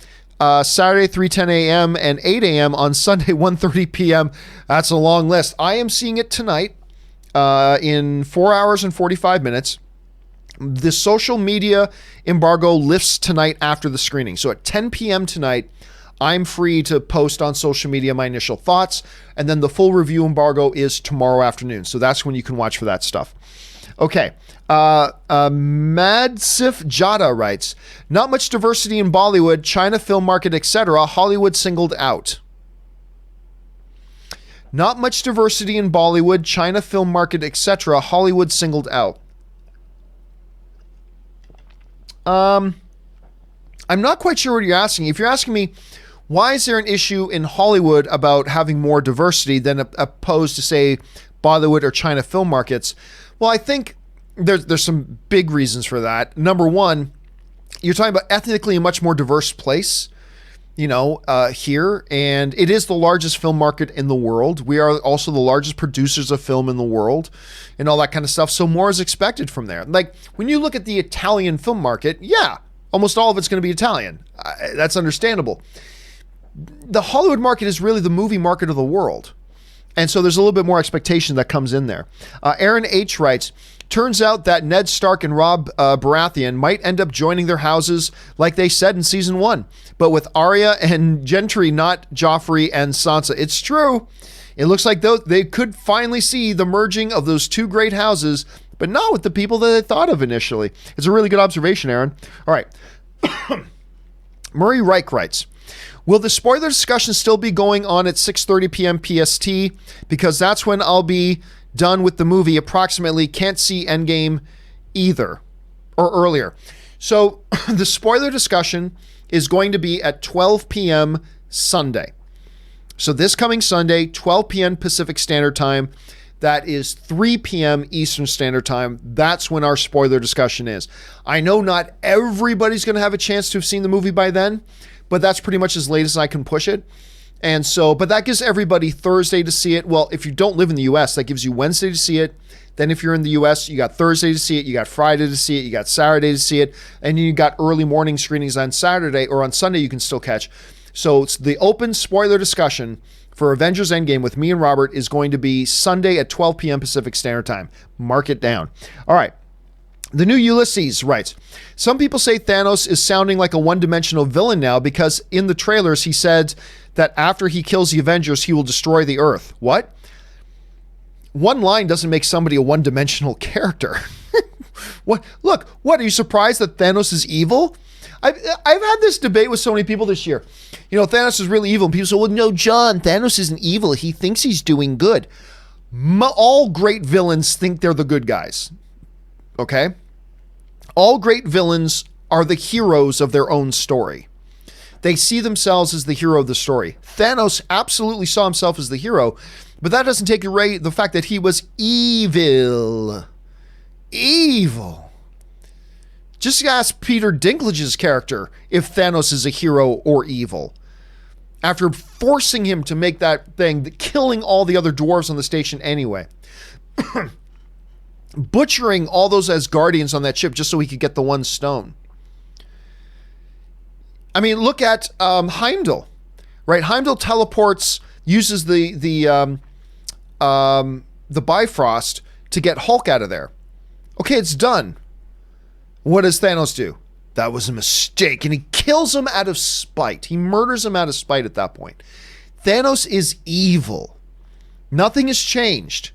Saturday, 3:10 a.m., and 8 a.m. on Sunday, 1:30 p.m. That's a long list. I am seeing it tonight in 4 hours and 45 minutes. The social media embargo lifts tonight after the screening. So at 10 p.m. tonight, I'm free to post on social media my initial thoughts, and then the full review embargo is tomorrow afternoon. So that's when you can watch for that stuff. Okay. Madsif Jada writes, not much diversity in Bollywood, China film market, etc. Hollywood singled out. Not much diversity in Bollywood, China film market, etc. Hollywood singled out. I'm not quite sure what you're asking. If you're asking me, why is there an issue in Hollywood about having more diversity than opposed to, say, Bollywood or China film markets? Well, I think there's some big reasons for that. Number one, you're talking about ethnically a much more diverse place, here, and it is the largest film market in the world. We are also the largest producers of film in the world and all that kind of stuff. So more is expected from there. Like when you look at the Italian film market, yeah, almost all of it's going to be Italian. That's understandable. The Hollywood market is really the movie market of the world. And so there's a little bit more expectation that comes in there. Aaron H. writes, turns out that Ned Stark and Rob Baratheon might end up joining their houses like they said in season 1, but with Arya and Gendry, not Joffrey and Sansa. It's true. It looks like they could finally see the merging of those two great houses, but not with the people that they thought of initially. It's a really good observation, Aaron. All right. Murray Reich writes, will the spoiler discussion still be going on at 6:30 p.m. PST? Because that's when I'll be done with the movie approximately. Can't see Endgame either, or earlier. So the spoiler discussion is going to be at 12 p.m. Sunday. So this coming Sunday, 12 p.m. Pacific Standard Time. That is 3 p.m. Eastern Standard Time. That's when our spoiler discussion is. I know not everybody's going to have a chance to have seen the movie by then, but that's pretty much as late as I can push it. And so, but that gives everybody Thursday to see it. Well, if you don't live in the US, that gives you Wednesday to see it. Then if you're in the US, you got Thursday to see it, you got Friday to see it, you got Saturday to see it, and you got early morning screenings on Saturday, or on Sunday you can still catch. So it's the open spoiler discussion for Avengers Endgame with me and Robert is going to be Sunday at 12 p.m. Pacific Standard Time. Mark it down. All right. The new Ulysses writes, some people say Thanos is sounding like a one-dimensional villain now because in the trailers he said that after he kills the Avengers, he will destroy the Earth. What? One line doesn't make somebody a one-dimensional character. What? Look, what? Are you surprised that Thanos is evil? I've had this debate with so many people this year. You know, Thanos is really evil. And people say, well, no, John, Thanos isn't evil. He thinks he's doing good. All great villains think they're the good guys. Okay? All great villains are the heroes of their own story. They see themselves as the hero of the story. Thanos absolutely saw himself as the hero, but that doesn't take away the fact that he was evil. Evil. Just ask Peter Dinklage's character if Thanos is a hero or evil. After forcing him to make that thing, killing all the other dwarves on the station anyway. Butchering all those Asgardians on that ship just so he could get the one stone. I mean, look at Heimdall, right? Heimdall teleports, uses the Bifrost to get Hulk out of there. Okay, it's done. What does Thanos do? That was a mistake, and he kills him out of spite. He murders him out of spite at that point. Thanos is evil. Nothing has changed.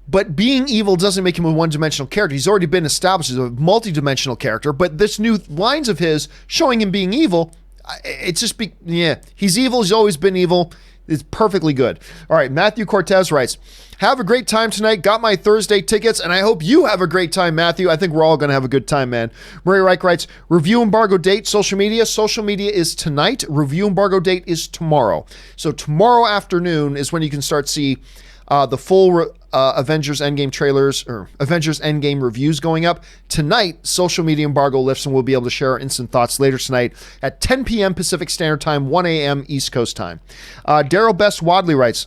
But being evil doesn't make him a one-dimensional character. He's already been established as a multi-dimensional character, but this new lines of his showing him being evil, it's just, he's evil. He's always been evil. It's perfectly good. All right, Matthew Cortez writes, have a great time tonight. Got my Thursday tickets, and I hope you have a great time, Matthew. I think we're all going to have a good time, man. Murray Reich writes, review embargo date, social media. Social media is tonight. Review embargo date is tomorrow. So tomorrow afternoon is when you can start see the full Avengers Endgame trailers or Avengers Endgame reviews going up. Tonight, social media embargo lifts and we'll be able to share our instant thoughts later tonight at 10 p.m. Pacific Standard Time, 1 a.m. East Coast time. Daryl Best Wadley writes,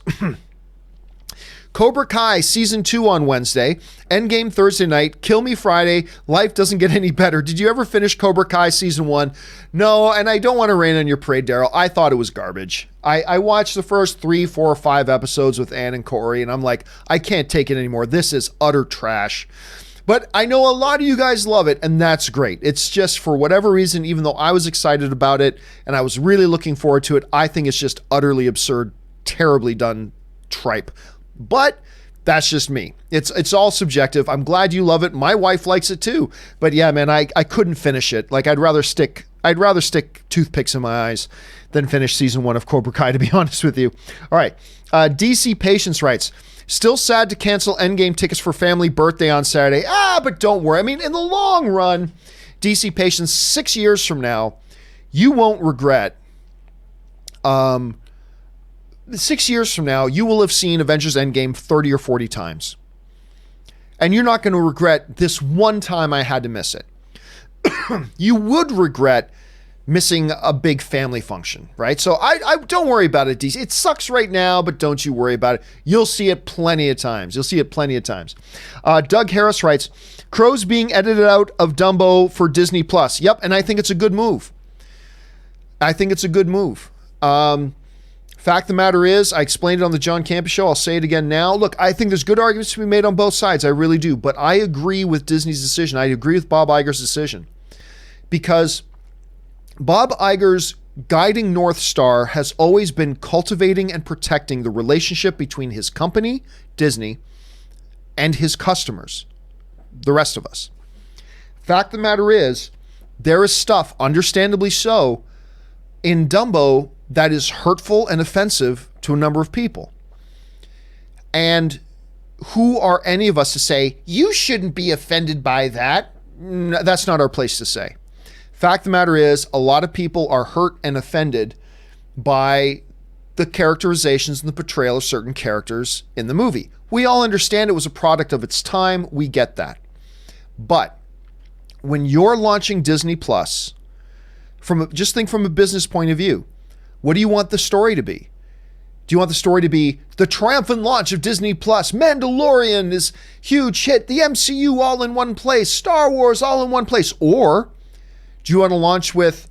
Cobra Kai Season 2 on Wednesday, Endgame Thursday night, Kill Me Friday, life doesn't get any better. Did you ever finish Cobra Kai Season 1? No, and I don't want to rain on your parade, Daryl. I thought it was garbage. I watched the first 3, 4, or 5 episodes with Ann and Corey, and I'm like, I can't take it anymore. This is utter trash. But I know a lot of you guys love it, and that's great. It's just for whatever reason, even though I was excited about it, and I was really looking forward to it, I think it's just utterly absurd, terribly done tripe. But that's just me. It's all subjective. I'm glad you love it. My wife likes it too. But yeah, man, I couldn't finish it. Like I'd rather stick toothpicks in my eyes than finish season 1 of Cobra Kai, to be honest with you. All right. DC Patience writes, still sad to cancel Endgame tickets for family birthday on Saturday. But don't worry. I mean, in the long run, DC Patience, 6 years from now, you won't regret 6 years from now, you will have seen Avengers Endgame 30 or 40 times. And you're not going to regret this one time I had to miss it. You would regret missing a big family function, right? So I don't worry about it, DC. It sucks right now, but don't you worry about it. You'll see it plenty of times. Doug Harris writes, Crow's being edited out of Dumbo for Disney Plus. Yep, and I think it's a good move. Fact of the matter is, I explained it on the John Campea Show. I'll say it again now. Look, I think there's good arguments to be made on both sides. I really do. But I agree with Disney's decision. I agree with Bob Iger's decision. Because Bob Iger's guiding North Star has always been cultivating and protecting the relationship between his company, Disney, and his customers, the rest of us. Fact of the matter is, there is stuff, understandably so, in Dumbo that is hurtful and offensive to a number of people. And who are any of us to say, you shouldn't be offended by that? No, that's not our place to say. Fact of the matter is, a lot of people are hurt and offended by the characterizations and the portrayal of certain characters in the movie. We all understand it was a product of its time. We get that. But when you're launching Disney Plus, just think from a business point of view. What do you want the story to be? Do you want the story to be the triumphant launch of Disney Plus, Mandalorian is huge hit, the MCU all in one place, Star Wars all in one place? Or do you want to launch with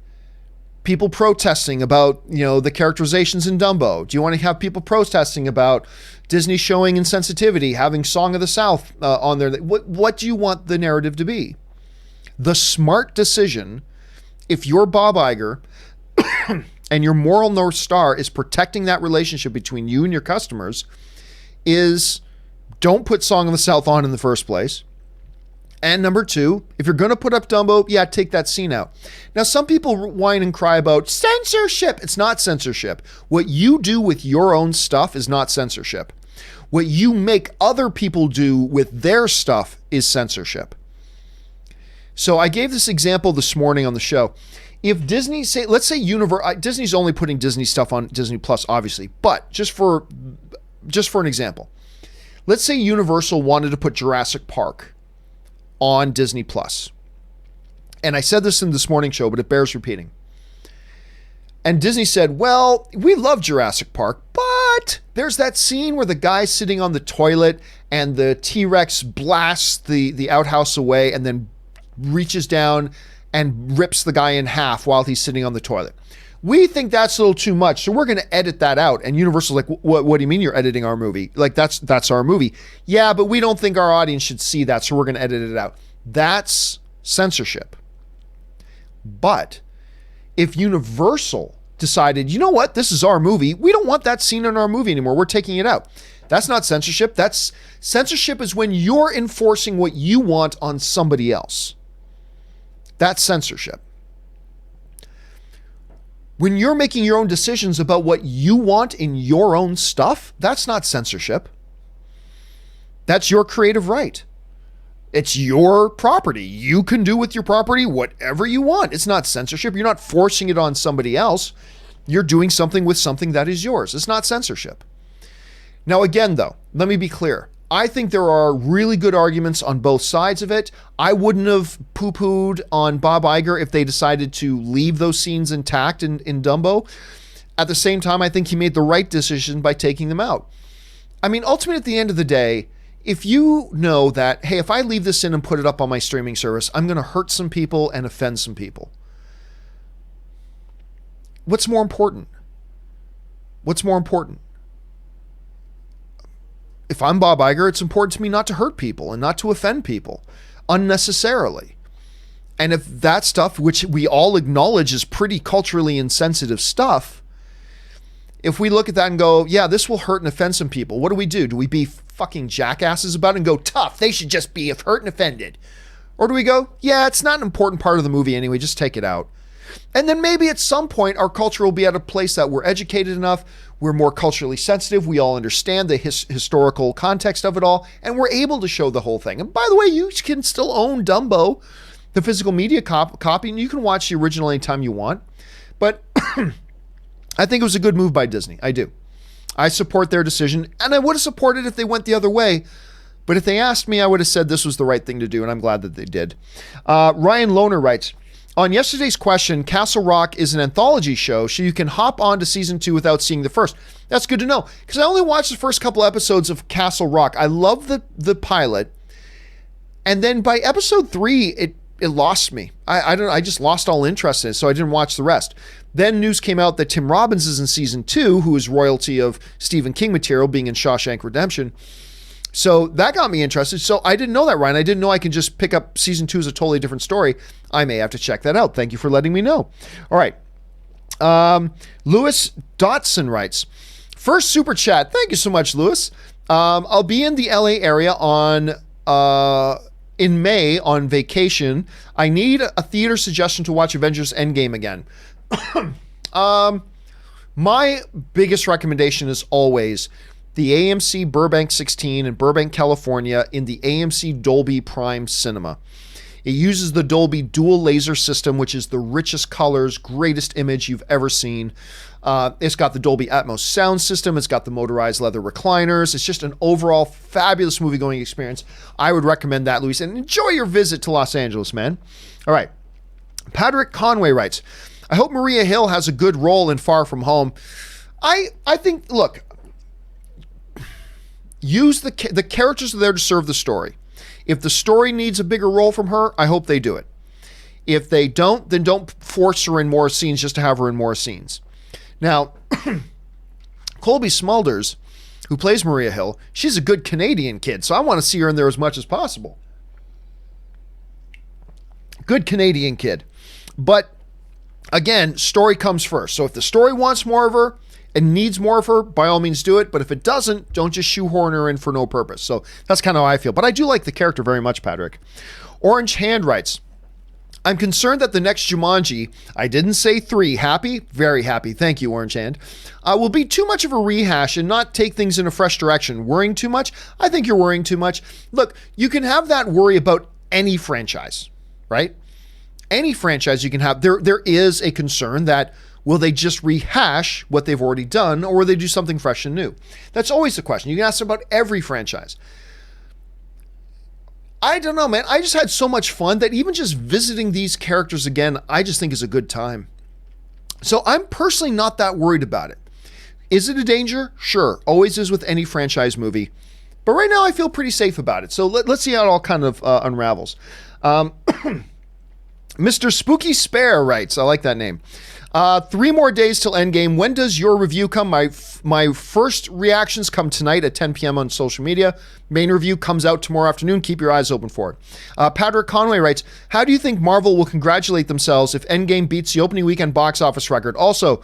people protesting about, the characterizations in Dumbo? Do you want to have people protesting about Disney showing insensitivity, having Song of the South on there? What do you want the narrative to be? The smart decision, if you're Bob Iger and your moral North Star is protecting that relationship between you and your customers, is don't put Song of the South on in the first place. And number two, if you're going to put up Dumbo, take that scene out. Now, some people whine and cry about censorship. It's not censorship. What you do with your own stuff is not censorship. What you make other people do with their stuff is censorship. So I gave this example this morning on the show. If Disney, let's say Disney's only putting Disney stuff on Disney Plus, obviously, but just for an example, let's say Universal wanted to put Jurassic Park on Disney Plus. And I said this in this morning show, but it bears repeating. And Disney said, well, we love Jurassic Park, but there's that scene where the guy's sitting on the toilet and the T-Rex blasts the outhouse away and then reaches down and rips the guy in half while he's sitting on the toilet. We think that's a little too much, so we're going to edit that out. And Universal's like, what do you mean you're editing our movie? Like, that's our movie. Yeah, but we don't think our audience should see that, so we're going to edit it out. That's censorship. But if Universal decided, you know what, this is our movie, we don't want that scene in our movie anymore, we're taking it out. That's not censorship. Censorship is when you're enforcing what you want on somebody else. That's censorship. When you're making your own decisions about what you want in your own stuff, that's not censorship. That's your creative right. It's your property. You can do with your property whatever you want. It's not censorship. You're not forcing it on somebody else. You're doing something with something that is yours. It's not censorship. Now, again, though, let me be clear. I think there are really good arguments on both sides of it. I wouldn't have poo-pooed on Bob Iger if they decided to leave those scenes intact in Dumbo. At the same time, I think he made the right decision by taking them out. I mean, ultimately, at the end of the day, if you know that, hey, if I leave this in and put it up on my streaming service, I'm going to hurt some people and offend some people. What's more important? What's more important? If I'm Bob Iger, it's important to me not to hurt people and not to offend people unnecessarily. And if that stuff, which we all acknowledge is pretty culturally insensitive stuff, if we look at that and go, yeah, this will hurt and offend some people, what do? Do we be fucking jackasses about it and go, tough, they should just be hurt and offended? Or do we go, yeah, it's not an important part of the movie anyway, just take it out? And then maybe at some point our culture will be at a place that we're educated enough, we're more culturally sensitive, we all understand the historical context of it all, and we're able to show the whole thing. And by the way, you can still own Dumbo, the physical media copy, and you can watch the original anytime you want. But I think it was a good move by Disney. I do. I support their decision, and I would have supported it if they went the other way. But if they asked me, I would have said this was the right thing to do, and I'm glad that they did. Ryan Lohner writes, on yesterday's question, Castle Rock is an anthology show, so you can hop on to season 2 without seeing the first. That's good to know, because I only watched the first couple episodes of Castle Rock. I love the pilot, and then by episode 3, it lost me. I just lost all interest in it, so I didn't watch the rest. Then news came out that Tim Robbins is in season 2, who is royalty of Stephen King material, being in Shawshank Redemption. So that got me interested. So I didn't know that, Ryan. I didn't know I could just pick up season 2 as a totally different story. I may have to check that out. Thank you for letting me know. All right. Lewis Dotson writes, first super chat. Thank you so much, Lewis. I'll be in the LA area in May on vacation. I need a theater suggestion to watch Avengers Endgame again. My biggest recommendation is always the AMC Burbank 16 in Burbank, California in the AMC Dolby Prime Cinema. It uses the Dolby dual laser system, which is the richest colors, greatest image you've ever seen. It's got the Dolby Atmos sound system. It's got the motorized leather recliners. It's just an overall fabulous movie-going experience. I would recommend that, Luis, and enjoy your visit to Los Angeles, man. All right. Patrick Conway writes, I hope Maria Hill has a good role in Far From Home. I think, look, use the characters are there to serve the story. If the story needs a bigger role from her, I hope they do it. If they don't, then don't force her in more scenes just to have her in more scenes. Now, Colby Smulders, who plays Maria Hill, she's a good Canadian kid, so I want to see her in there as much as possible. Good Canadian kid. But again, story comes first. So if the story wants more of her and needs more of her, by all means do it. But if it doesn't, don't just shoehorn her in for no purpose. So that's kind of how I feel. But I do like the character very much, Patrick. Orange Hand writes, I'm concerned that the next Jumanji, I didn't say 3, happy? Very happy. Thank you, Orange Hand. Will be too much of a rehash and not take things in a fresh direction. Worrying too much? I think you're worrying too much. Look, you can have that worry about any franchise, right? Any franchise you can have. There is a concern that will they just rehash what they've already done, or will they do something fresh and new? That's always the question. You can ask about every franchise. I don't know, man. I just had so much fun that even just visiting these characters again, I just think is a good time. So I'm personally not that worried about it. Is it a danger? Sure. Always is with any franchise movie. But right now I feel pretty safe about it. So let's see how it all kind of unravels. Mr. Spooky Spare writes, I like that name. 3 more days till Endgame. When does your review come? My first reactions come tonight at 10 p.m. on social media. Main review comes out tomorrow afternoon. Keep your eyes open for it. Patrick Conway writes, how do you think Marvel will congratulate themselves if Endgame beats the opening weekend box office record? Also,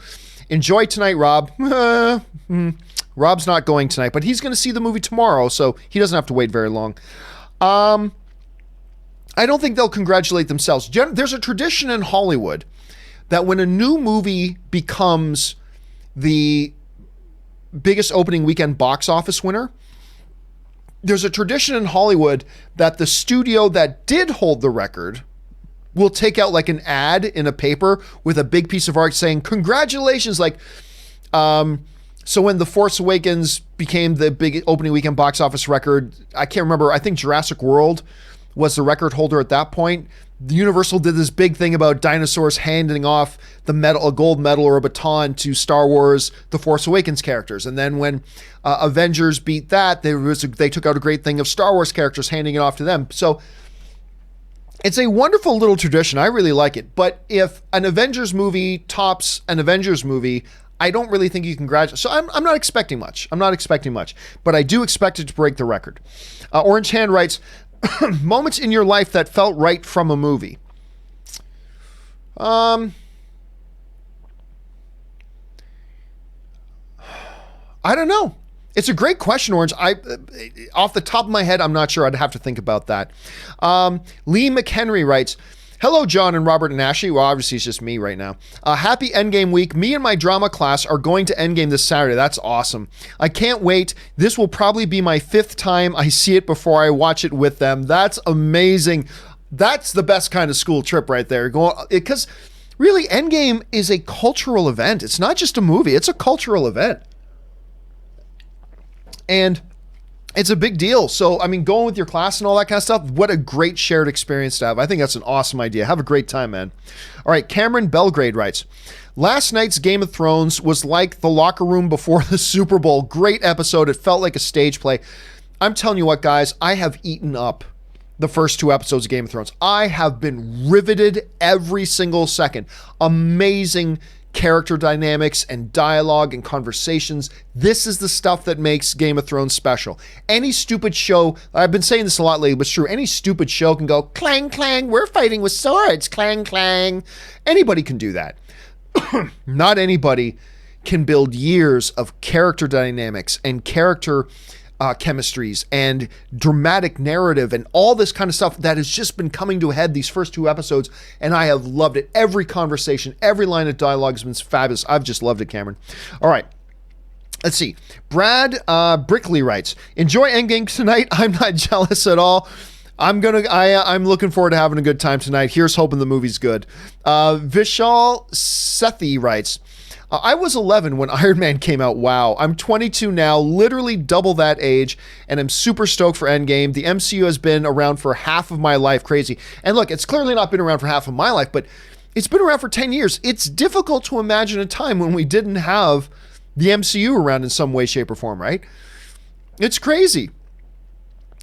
enjoy tonight, Rob. Rob's not going tonight, but he's going to see the movie tomorrow, so he doesn't have to wait very long. I don't think they'll congratulate themselves. There's a tradition in Hollywood that when a new movie becomes the biggest opening weekend box office winner, there's a tradition in Hollywood that the studio that did hold the record will take out like an ad in a paper with a big piece of art saying, congratulations, like, so when The Force Awakens became the big opening weekend box office record, I can't remember, I think Jurassic World was the record holder at that point. The Universal did this big thing about dinosaurs handing off the medal, a gold medal or a baton to Star Wars, The Force Awakens characters. And then when Avengers beat that, they took out a great thing of Star Wars characters handing it off to them. So it's a wonderful little tradition. I really like it. But if an Avengers movie tops an Avengers movie, I don't really think you can graduate. So I'm not expecting much. But I do expect it to break the record. Orange Hand writes, moments in your life that felt right from a movie. I don't know. It's a great question, Orange. Off the top of my head, I'm not sure. I'd have to think about that. Lee McHenry writes, hello, John and Robert and Ashley. Well, obviously it's just me right now. Happy Endgame week. Me and my drama class are going to Endgame this Saturday. That's awesome. I can't wait. This will probably be my 5th time I see it before I watch it with them. That's amazing. That's the best kind of school trip right there. Because really, Endgame is a cultural event. It's not just a movie. It's a cultural event. And it's a big deal. So, I mean, going with your class and all that kind of stuff, what a great shared experience to have. I think that's an awesome idea. Have a great time, man. All right, Cameron Belgrade writes, last night's Game of Thrones was like the locker room before the Super Bowl. Great episode. It felt like a stage play. I'm telling you what, guys, I have eaten up the first 2 episodes of Game of Thrones. I have been riveted every single second. Amazing character dynamics and dialogue and conversations. This is the stuff that makes Game of Thrones special. Any stupid show, I've been saying this a lot lately, but it's true, any stupid show can go, clang, clang, we're fighting with swords, clang, clang. Anybody can do that. Not can build years of character dynamics and character chemistries and dramatic narrative and all this kind of stuff that has just been coming to a head these first 2 episodes, and I have loved it. Every conversation, every line of dialogue has been fabulous. I've just loved it, Cameron. All right. Let's see. Brad Brickley writes, enjoy Endgame tonight. I'm not jealous at all. I'm looking forward to having a good time tonight. Here's hoping the movie's good. Vishal Sethi writes, I was 11 when Iron Man came out. Wow. I'm 22 now, literally double that age, and I'm super stoked for Endgame. The MCU has been around for half of my life. Crazy. And look, it's clearly not been around for half of my life, but it's been around for 10 years. It's difficult to imagine a time when we didn't have the MCU around in some way, shape, or form, right? It's crazy.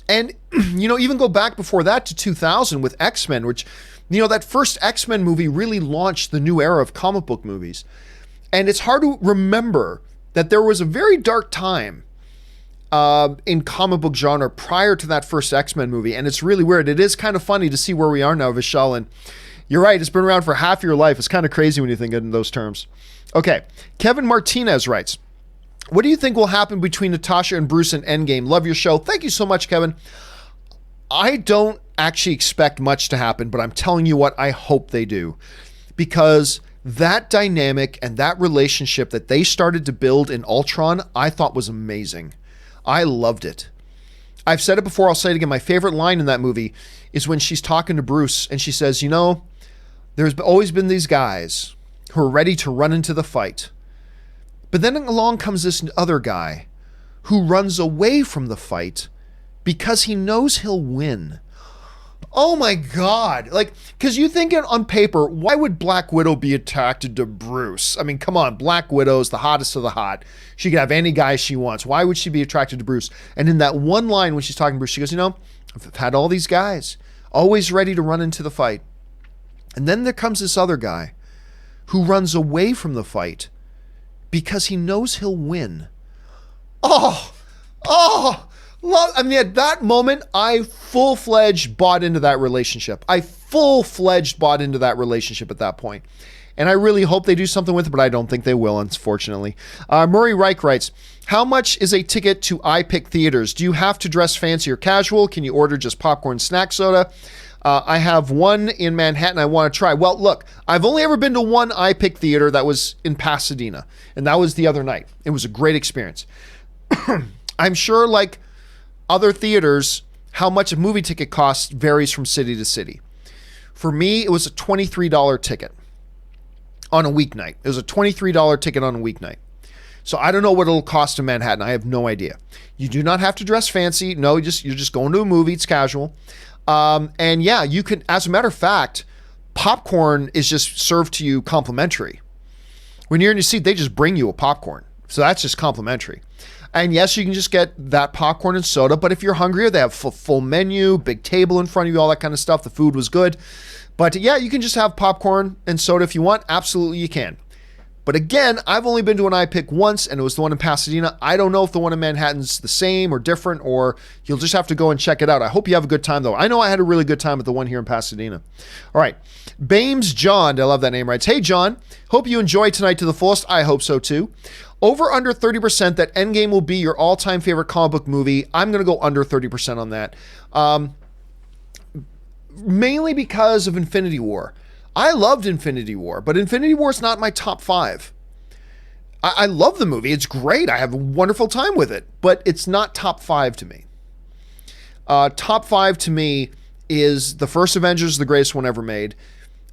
And, even go back before that to 2000 with X-Men, which, that first X-Men movie really launched the new era of comic book movies. And it's hard to remember that there was a very dark time in comic book genre prior to that first X-Men movie. And it's really weird. It is kind of funny to see where we are now, Vishal. And you're right, it's been around for half your life. It's kind of crazy when you think in those terms. Okay, Kevin Martinez writes, what do you think will happen between Natasha and Bruce in Endgame? Love your show. Thank you so much, Kevin. I don't actually expect much to happen, but I'm telling you what, I hope they do. Because that dynamic and that relationship that they started to build in Ultron, I thought was amazing. I loved it. I've said it before, I'll say it again. My favorite line in that movie is when she's talking to Bruce and she says, there's always been these guys who are ready to run into the fight. But then along comes this other guy who runs away from the fight because he knows he'll win. Oh my God. Because you think on paper, why would Black Widow be attracted to Bruce? I memean, come on, Black Widow's the hottest of the hot. She could have any guy she wants. Why would she be attracted to Bruce? And in that one line when she's talking to Bruce, she goes, I've had all these guys always ready to run into the fight. And then there comes this other guy who runs away from the fight because he knows he'll win. At that moment, I full-fledged bought into that relationship. at that point. And I really hope they do something with it, but I don't think they will, unfortunately. Murray Reich writes, how much is a ticket to iPick theaters? Do you have to dress fancy or casual? Can you order just popcorn, snack, soda? I have one in Manhattan I want to try. Well, look, I've only ever been to one iPick theater that was in Pasadena, and that was the other night. It was a great experience. I'm sure, like other theaters, how much a movie ticket costs varies from city to city. For me, it was a $23 ticket on a weeknight. It was a $23 ticket on a weeknight. So I don't know what it'll cost in Manhattan. I have no idea. You do not have to dress fancy. No, you're just going to a movie. It's casual. And yeah, you can, as a matter of fact, popcorn is just served to you complimentary. When you're in your seat, they just bring you a popcorn. So that's just complimentary. And yes, you can just get that popcorn and soda, but if you're hungrier, they have full menu, big table in front of you, all that kind of stuff. The food was good. But yeah, you can just have popcorn and soda if you want. Absolutely, you can. But again, I've only been to an iPick once, and it was the one in Pasadena. I don't know if the one in Manhattan's the same or different, or you'll just have to go and check it out. I hope you have a good time, though. I know I had a really good time at the one here in Pasadena. All right. Bames John, I love that name, writes, hey, John, hope you enjoyed tonight to the fullest. I hope so, too. Over under 30% that Endgame will be your all-time favorite comic book movie. I'm going to go under 30% on that. Mainly because of Infinity War. I loved Infinity War, but Infinity War is not my top 5. I love the movie. It's great. I have a wonderful time with it, but it's not top 5 to me. Top 5 to me is the first Avengers, the greatest one ever made.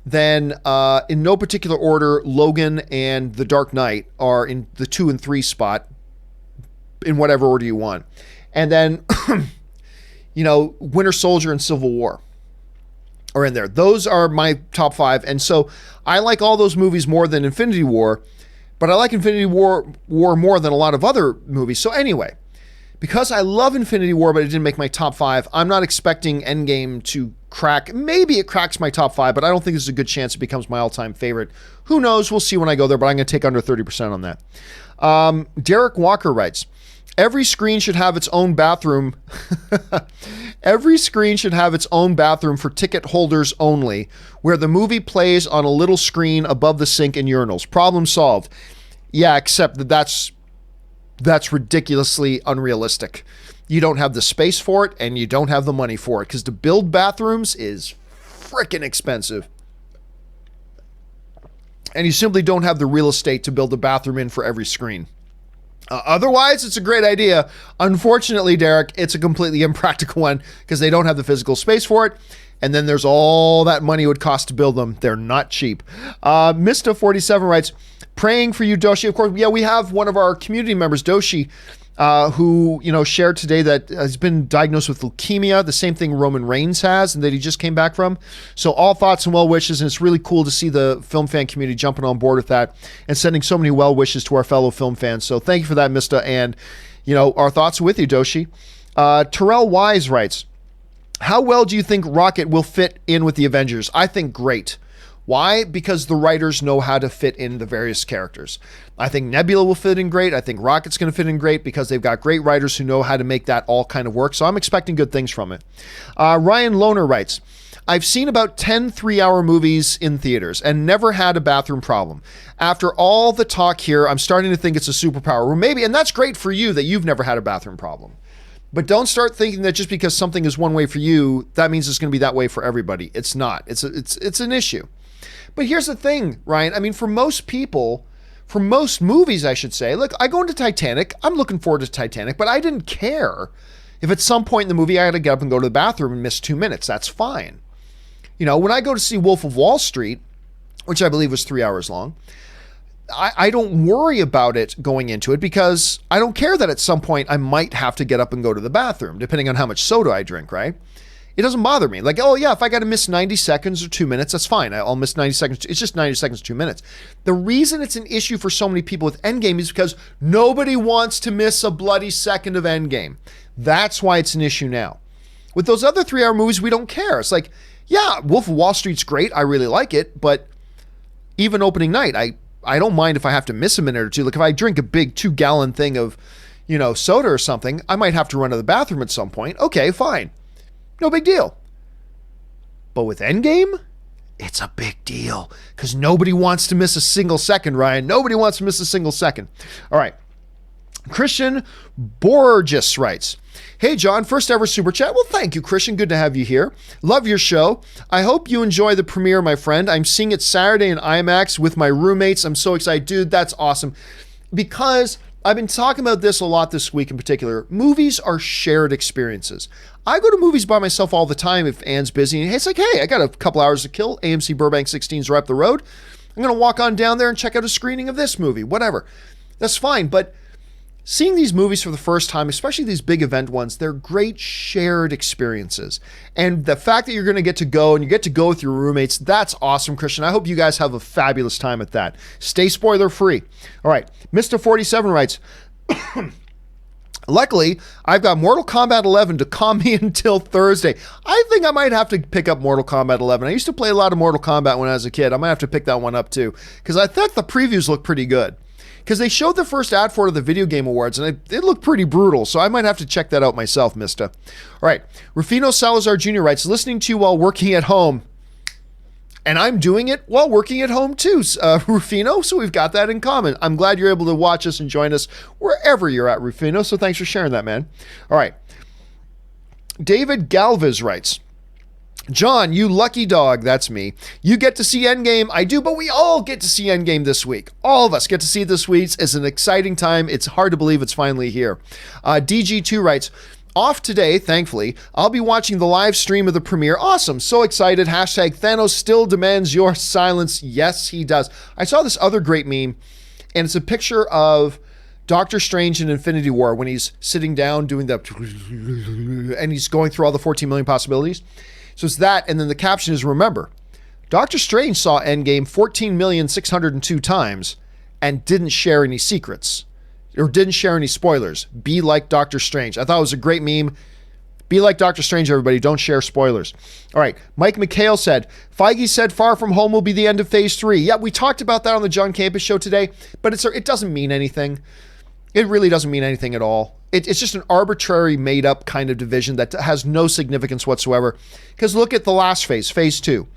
Then, in no particular order, Logan and The Dark Knight are in the 2 and 3 spot, in whatever order you want. And then, Winter Soldier and Civil War are in there. Those are my top 5. And so I like all those movies more than Infinity War, but I like Infinity War more than a lot of other movies. So anyway, because I love Infinity War, but it didn't make my top 5, I'm not expecting Endgame to crack. Maybe it cracks my top 5, but I don't think there's a good chance it becomes my all-time favorite. Who knows? We'll see when I go there, but I'm going to take under 30% on that. Derek Walker writes, every screen should have its own bathroom. Every screen should have its own bathroom for ticket holders only, where the movie plays on a little screen above the sink and urinals. Problem solved. Yeah, except that's ridiculously unrealistic. You don't have the space for it, and you don't have the money for it, because to build bathrooms is freaking expensive. And you simply don't have the real estate to build a bathroom in for every screen. Otherwise, it's a great idea. Unfortunately, Derek, it's a completely impractical one because they don't have the physical space for it. And then there's all that money it would cost to build them. They're not cheap. Mista47 writes, praying for you, Doshi. Of course, yeah, we have one of our community members, Doshi, who, shared today that has been diagnosed with leukemia, the same thing Roman Reigns has, and that he just came back from. So all thoughts and well wishes, and it's really cool to see the film fan community jumping on board with that and sending so many well wishes to our fellow film fans. So thank you for that, Mista, and our thoughts are with you, Doshi. Terrell Wise writes, how well do you think Rocket will fit in with the Avengers? I think great. Why? Because the writers know how to fit in the various characters. I think Nebula will fit in great. I think Rocket's going to fit in great because they've got great writers who know how to make that all kind of work. So I'm expecting good things from it. Ryan Lohner writes, I've seen about 10 3-hour movies in theaters and never had a bathroom problem. After all the talk here, I'm starting to think it's a superpower. Or maybe, and that's great for you that you've never had a bathroom problem. But don't start thinking that just because something is one way for you, that means it's going to be that way for everybody. It's not. It's an issue. But here's the thing, Ryan. I mean, for most people, for most movies, I should say, look, I go into Titanic. I'm looking forward to Titanic, but I didn't care if at some point in the movie I had to get up and go to the bathroom and miss 2 minutes. That's fine. You know, when I go to see Wolf of Wall Street, which I believe was 3 hours long, I don't worry about it going into it because I don't care that at some point I might have to get up and go to the bathroom, depending on how much soda I drink, right? It doesn't bother me. Like, oh yeah, if I got to miss 90 seconds or 2 minutes, that's fine. I'll miss 90 seconds. It's just 90 seconds, 2 minutes. The reason it's an issue for so many people with Endgame is because nobody wants to miss a bloody second of Endgame. That's why it's an issue now. With those other 3-hour movies, we don't care. It's like, yeah, Wolf of Wall Street's great. I really like it. But even opening night, I don't mind if I have to miss a minute or two. Like if I drink a big 2-gallon thing of, soda or something, I might have to run to the bathroom at some point. Okay, fine. No big deal. But with Endgame, it's a big deal because nobody wants to miss a single second, Ryan. Nobody wants to miss a single second. All right. Christian Borges writes, hey, John, first ever super chat. Well, thank you, Christian. Good to have you here. Love your show. I hope you enjoy the premiere, my friend. I'm seeing it Saturday in IMAX with my roommates. I'm so excited. Dude, that's awesome. Because I've been talking about this a lot this week in particular. Movies are shared experiences. I go to movies by myself all the time if Anne's busy. And it's like, hey, I got a couple hours to kill. AMC Burbank 16's right up the road. I'm going to walk on down there and check out a screening of this movie, whatever. That's fine. But seeing these movies for the first time, especially these big event ones, they're great shared experiences. And the fact that you're going to get to go and you get to go with your roommates, that's awesome, Christian. I hope you guys have a fabulous time at that. Stay spoiler free. All right. Mr. 47 writes, luckily, I've got Mortal Kombat 11 to calm me until Thursday. I think I might have to pick up Mortal Kombat 11. I used to play a lot of Mortal Kombat when I was a kid. I might have to pick that one up too, because I thought the previews look pretty good. Because they showed the first ad for it at the Video Game Awards, and it looked pretty brutal, so I might have to check that out myself, mister. All right, Rufino Salazar Jr. writes, listening to you while working at home. And I'm doing it while working at home too, Rufino, so we've got that in common. I'm glad you're able to watch us and join us wherever you're at, Rufino, so thanks for sharing that, man. All right. David Galvez writes, John, you lucky dog, that's me. You get to see Endgame. I do, but we all get to see Endgame this week. All of us get to see it this week. It's an exciting time. It's hard to believe it's finally here. DG2 writes, off today, thankfully. I'll be watching the live stream of the premiere. Awesome. So excited. Hashtag Thanos still demands your silence. Yes, he does. I saw this other great meme, and it's a picture of Doctor Strange in Infinity War when he's sitting down doing the, and he's going through all the 14 million possibilities. So it's that, and then the caption is, remember, Doctor Strange saw Endgame 14,602 times and didn't share any secrets. Or didn't share any spoilers. Be like Doctor Strange. I thought it was a great meme. Be like Doctor Strange, everybody. Don't share spoilers. All right. Mike McHale said, Feige said Far From Home will be the end of Phase 3. Yeah, we talked about that on the John Campea Show today, but it doesn't mean anything. It really doesn't mean anything at all. It's just an arbitrary, made-up kind of division that has no significance whatsoever. Because look at the last phase, Phase 2.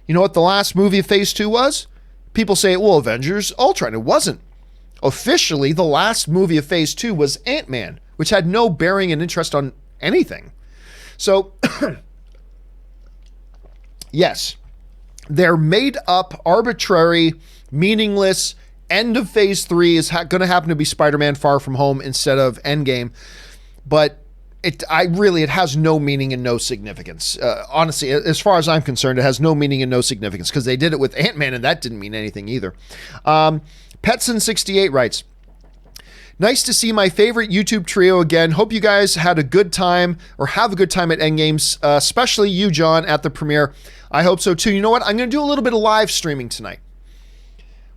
You know what the last movie of Phase 2 was? People say, well, Avengers Ultron. It wasn't. Officially, the last movie of Phase 2 was Ant-Man, which had no bearing and interest on anything. So, yes, they're made up, arbitrary, meaningless. End of Phase 3 is going to happen to be Spider-Man Far From Home instead of Endgame. But it has no meaning and no significance. Honestly, as far as I'm concerned, it has no meaning and no significance because they did it with Ant-Man and that didn't mean anything either. Petson68 writes, nice to see my favorite YouTube trio again. Hope you guys had a good time or have a good time at Endgames, especially you, John, at the premiere. I hope so too. You know what? I'm going to do a little bit of live streaming tonight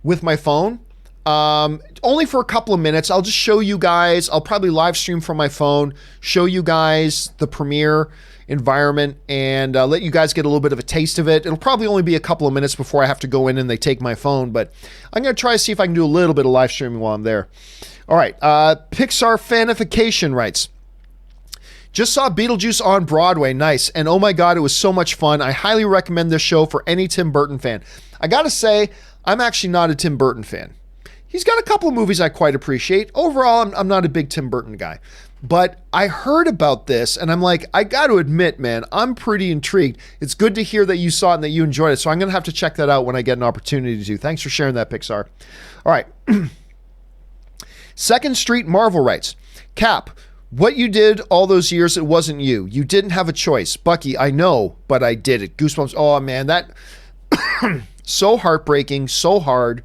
with my phone. Only for a couple of minutes. I'll just show you guys. I'll probably live stream from my phone, show you guys the premiere environment, and let you guys get a little bit of a taste of it. It'll probably only be a couple of minutes before I have to go in and they take my phone, but I'm going to try to see if I can do a little bit of live streaming while I'm there. All right. Pixar Fanification writes, just saw Beetlejuice on Broadway. Nice. And oh my God, it was so much fun. I highly recommend this show for any Tim Burton fan. I got to say, I'm actually not a Tim Burton fan. He's got a couple of movies I quite appreciate. Overall, I'm not a big Tim Burton guy. But I heard about this and I'm like, I got to admit, man, I'm pretty intrigued. It's good to hear that you saw it and that you enjoyed it. So I'm going to have to check that out when I get an opportunity to. Thanks for sharing that, Pixar. All right. Second Street Marvel writes, Cap, what you did all those years, it wasn't you. You didn't have a choice. Bucky, I know, but I did it. Goosebumps. Oh, man, that so heartbreaking, so hard.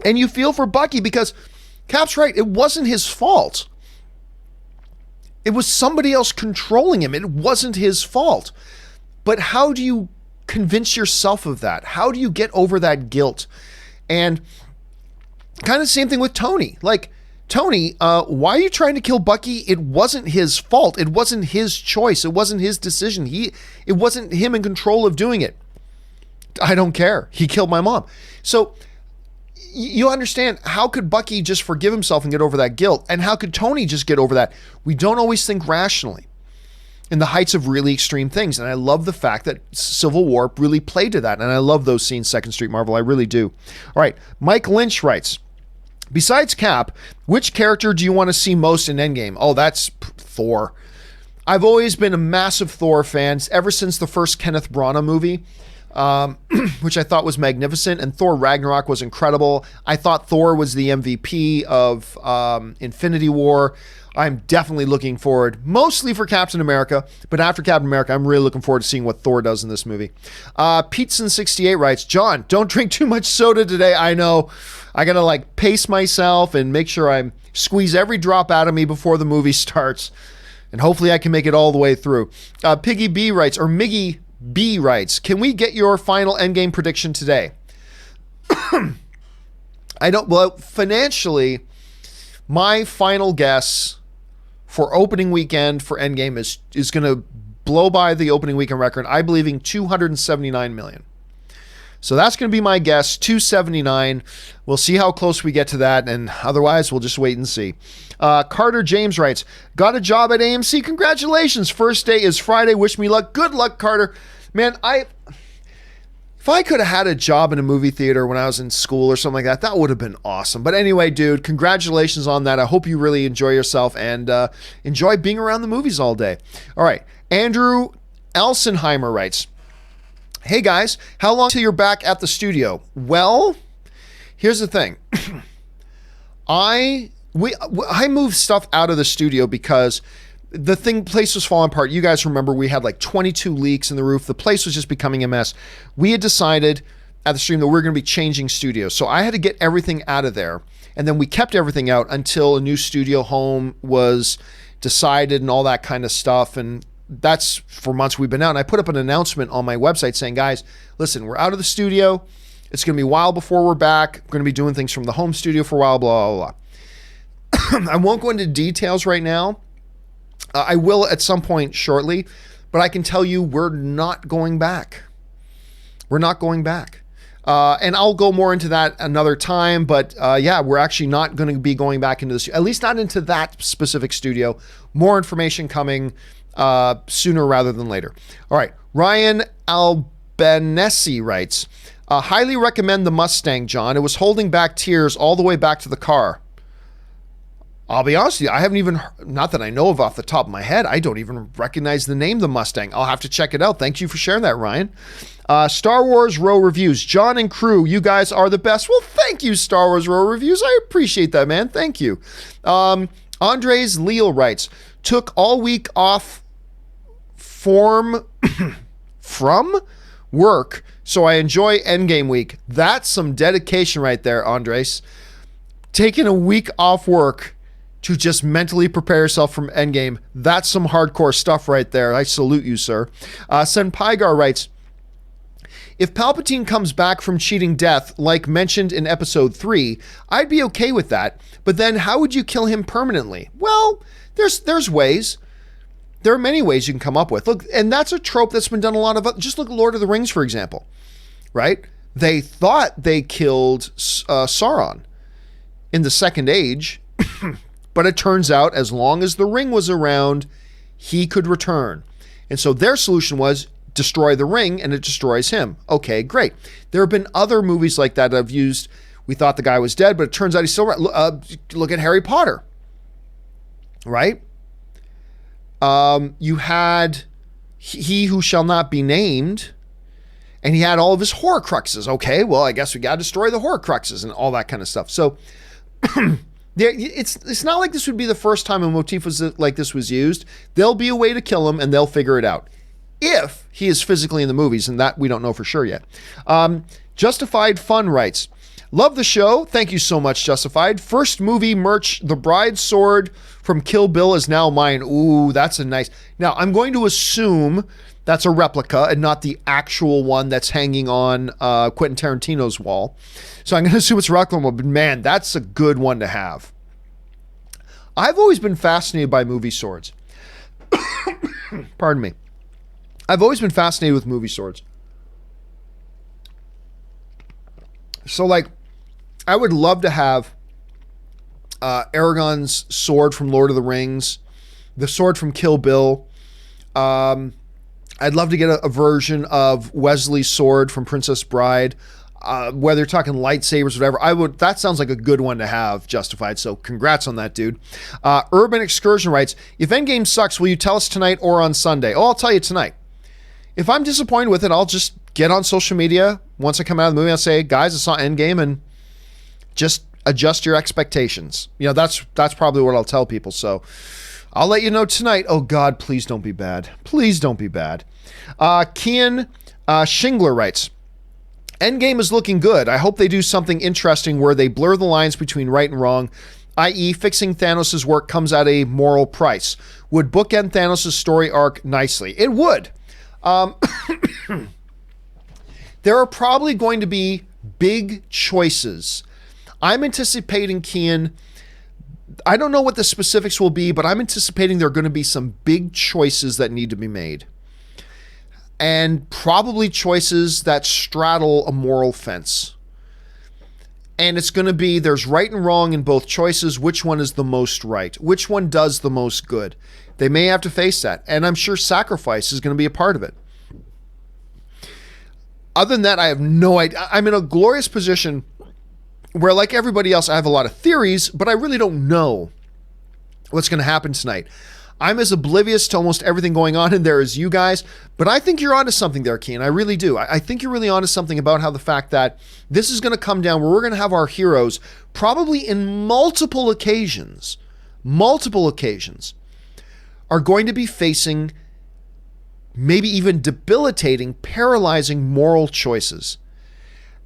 And you feel for Bucky because Cap's right. It wasn't his fault. It was somebody else controlling him. It wasn't his fault. But how do you convince yourself of that? How do you get over that guilt? And kind of the same thing with Tony. Like, Tony, why are you trying to kill Bucky? It wasn't his fault. It wasn't his choice. It wasn't his decision. It wasn't him in control of doing it. I don't care. He killed my mom. So you understand, how could Bucky just forgive himself and get over that guilt? And how could Tony just get over that? We don't always think rationally in the heights of really extreme things. And I love the fact that Civil War really played to that. And I love those scenes, Second Street Marvel. I really do. All right. Mike Lynch writes, besides Cap, which character do you want to see most in Endgame? Oh, that's Thor. I've always been a massive Thor fan ever since the first Kenneth Branagh movie. Which I thought was magnificent, and Thor Ragnarok was incredible. I thought Thor was the MVP of Infinity War. I'm definitely looking forward, mostly for Captain America, but after Captain America, I'm really looking forward to seeing what Thor does in this movie. Peteson68 writes, John, don't drink too much soda today. I know. I gotta like pace myself and make sure I squeeze every drop out of me before the movie starts, and hopefully I can make it all the way through. Piggy B writes, or Miggy B writes, can we get your final Endgame prediction today? Financially, my final guess for opening weekend for Endgame is going to blow by the opening weekend record. I believing 279 million. So that's going to be my guess, 279. We'll see how close we get to that, and otherwise we'll just wait and see. Carter James writes, got a job at AMC. Congratulations. First day is Friday. Wish me luck. Good luck, Carter. Man, if I could have had a job in a movie theater when I was in school or something like that would have been awesome. But anyway, dude, congratulations on that. I hope you really enjoy yourself and enjoy being around the movies all day. All right. Andrew Elsenheimer writes, hey guys, how long till you're back at the studio? Well, here's the thing. I moved stuff out of the studio because the place was falling apart. You guys remember we had like 22 leaks in the roof. The place was just becoming a mess. We had decided at the stream that we were going to be changing studios. So I had to get everything out of there. And then we kept everything out until a new studio home was decided and all that kind of stuff. And that's for months we've been out. And I put up an announcement on my website saying, guys, listen, we're out of the studio. It's going to be a while before we're back. We're going to be doing things from the home studio for a while, blah, blah, blah. I won't go into details right now. I will at some point shortly, but I can tell you we're not going back. We're not going back. And I'll go more into that another time, but yeah, we're actually not going to be going back into this, at least not into that specific studio. More information coming sooner rather than later. All right. Ryan Albanesi writes, highly recommend the Mustang, John. It was holding back tears all the way back to the car. I'll be honest with you, I haven't even, not that I know of off the top of my head, I don't even recognize the name, the Mustang. I'll have to check it out. Thank you for sharing that, Ryan. Star Wars Row Reviews. John and crew, you guys are the best. Well, thank you, Star Wars Row Reviews. I appreciate that, man. Thank you. Andres Leal writes, took all week off from work, so I enjoy Endgame week. That's some dedication right there, Andres. Taking a week off work to just mentally prepare yourself from Endgame. That's some hardcore stuff right there. I salute you, sir. Senpaigar writes, If Palpatine comes back from cheating death, like mentioned in episode 3, I'd be okay with that. But then how would you kill him permanently? Well, there's ways. There are many ways you can come up with. Look, and that's a trope that's been done a lot of. Just look at Lord of the Rings, for example, right? They thought they killed Sauron in the Second Age, but it turns out as long as the ring was around, he could return. And so their solution was destroy the ring and it destroys him. Okay, great. There have been other movies like that I've used. We thought the guy was dead, but it turns out he's still right. Look at Harry Potter, right? You had He Who Shall Not Be Named, and he had all of his Horcruxes. Okay, well, I guess we got to destroy the Horcruxes and all that kind of stuff. So it's not like this would be the first time a motif like this was used. There'll be a way to kill him, and they'll figure it out. If he is physically in the movies, and that we don't know for sure yet. Justified Fun writes, love the show. Thank you so much, Justified. First movie merch, the bride's sword from Kill Bill is now mine. Ooh, that's a nice. Now, I'm going to assume that's a replica and not the actual one that's hanging on Quentin Tarantino's wall. So I'm going to assume it's a replica, but man, that's a good one to have. I've always been fascinated by movie swords. Pardon me. I've always been fascinated with movie swords. So, like, I would love to have Aragorn's sword from Lord of the Rings, the sword from Kill Bill. I'd love to get a version of Wesley's sword from Princess Bride. Whether you're talking lightsabers or whatever, that sounds like a good one to have, Justified. So congrats on that, dude. Urban Excursion writes, if Endgame sucks, will you tell us tonight or on Sunday? Oh, I'll tell you tonight. If I'm disappointed with it, I'll just get on social media. Once I come out of the movie, I'll say, guys, I saw Endgame, and just adjust your expectations. You know, that's probably what I'll tell people. So I'll let you know tonight. Oh God, please don't be bad. Please don't be bad. Kian Shingler writes, Endgame is looking good. I hope they do something interesting where they blur the lines between right and wrong, i.e. fixing Thanos' work comes at a moral price. Would bookend Thanos' story arc nicely? It would. There are probably going to be big choices. I'm anticipating, Kian, I don't know what the specifics will be, but I'm anticipating there are going to be some big choices that need to be made. And probably choices that straddle a moral fence. And it's going to be, there's right and wrong in both choices. Which one is the most right? Which one does the most good? They may have to face that. And I'm sure sacrifice is going to be a part of it. Other than that, I have no idea. I'm in a glorious position where, like everybody else, I have a lot of theories, but I really don't know what's going to happen tonight. I'm as oblivious to almost everything going on in there as you guys, but I think you're onto something there, Keen. I really do. I think you're really onto something about how the fact that this is going to come down where we're going to have our heroes probably in multiple occasions, are going to be facing maybe even debilitating, paralyzing moral choices.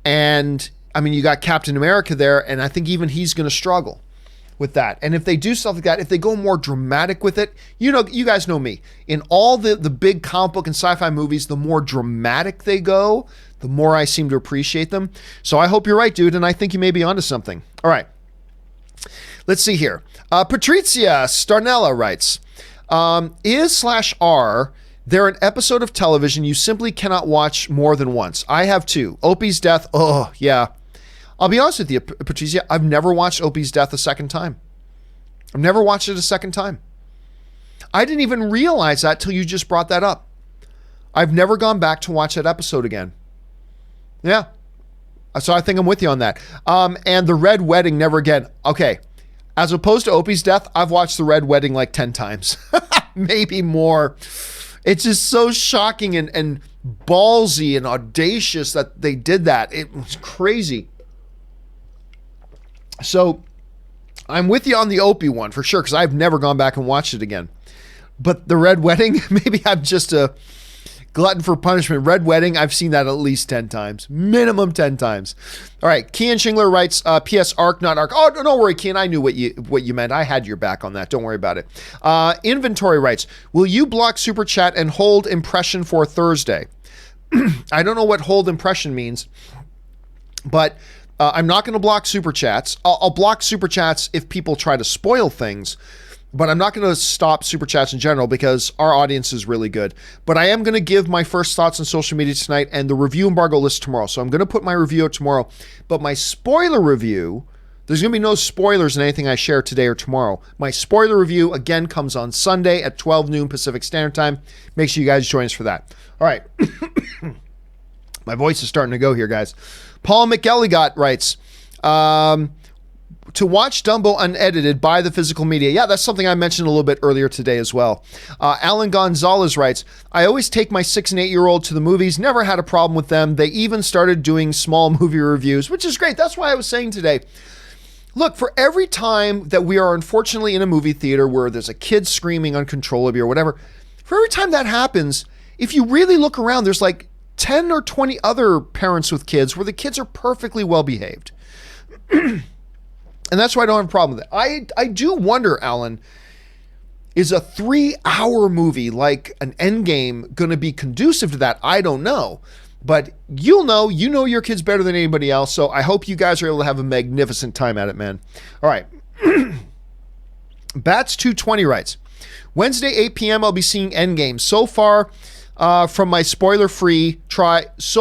And I mean, you got Captain America there, and I think even he's going to struggle with that. And if they do stuff like that, if they go more dramatic with it, you know, you guys know me. In all the big comic book and sci-fi movies, the more dramatic they go, the more I seem to appreciate them. So I hope you're right, dude, and I think you may be onto something. All right. Let's see here. Patrizia Starnella writes, is/are there an episode of television you simply cannot watch more than once? I have two. Opie's death. Oh, yeah. I'll be honest with you, Patricia, I've never watched Opie's death a second time. I've never watched it a second time. I didn't even realize that till you just brought that up. I've never gone back to watch that episode again. Yeah. So I think I'm with you on that. And The Red Wedding, never again. Okay. As opposed to Opie's death, I've watched The Red Wedding like 10 times. Maybe more. It's just so shocking and ballsy and audacious that they did that. It was crazy. So I'm with you on the Opie one for sure, because I've never gone back and watched it again. But The Red Wedding, maybe I'm just a glutton for punishment. Red Wedding, I've seen that at least 10 times. Minimum 10 times. All right, Kian Shingler writes, P.S. Arc, not Arc. Oh, don't worry, Kian. I knew what you meant. I had your back on that. Don't worry about it. Inventory writes, will you block Super Chat and hold impression for Thursday? I don't know what hold impression means, but I'm not going to block super chats. I'll block super chats if people try to spoil things, but I'm not going to stop super chats in general because our audience is really good. But I am going to give my first thoughts on social media tonight and the review embargo list tomorrow. So I'm going to put my review out tomorrow, but my spoiler review, there's going to be no spoilers in anything I share today or tomorrow. My spoiler review, again, comes on Sunday at 12 noon Pacific Standard Time. Make sure you guys join us for that. All right. My voice is starting to go here, guys. Paul McElligott writes, to watch Dumbo unedited, buy the physical media. Yeah, that's something I mentioned a little bit earlier today as well. Alan Gonzalez writes, I always take my 6 and 8-year-old to the movies. Never had a problem with them. They even started doing small movie reviews, which is great. That's why I was saying today, look, for every time that we are unfortunately in a movie theater where there's a kid screaming uncontrollably or whatever, for every time that happens, if you really look around, there's like 10 or 20 other parents with kids where the kids are perfectly well behaved. And that's why I don't have a problem with it. I do wonder, Alan, is a 3-hour movie like an Endgame going to be conducive to that? I don't know. But you know your kids better than anybody else. So I hope you guys are able to have a magnificent time at it, man. All right. Bats220 writes, Wednesday, 8 p.m. I'll be seeing Endgame. So far, my spoiler-free try is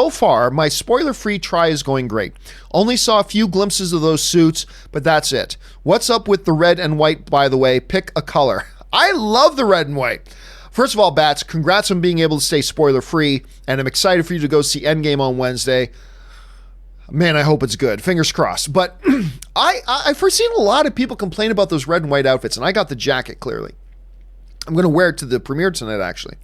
going great. Only saw a few glimpses of those suits, but that's it. What's up with the red and white, by the way? Pick a color. I love the red and white. First of all, Bats, congrats on being able to stay spoiler-free, and I'm excited for you to go see Endgame on Wednesday. Man, I hope it's good. Fingers crossed. But I've seen a lot of people complain about those red and white outfits, and I got the jacket, clearly. I'm going to wear it to the premiere tonight, actually.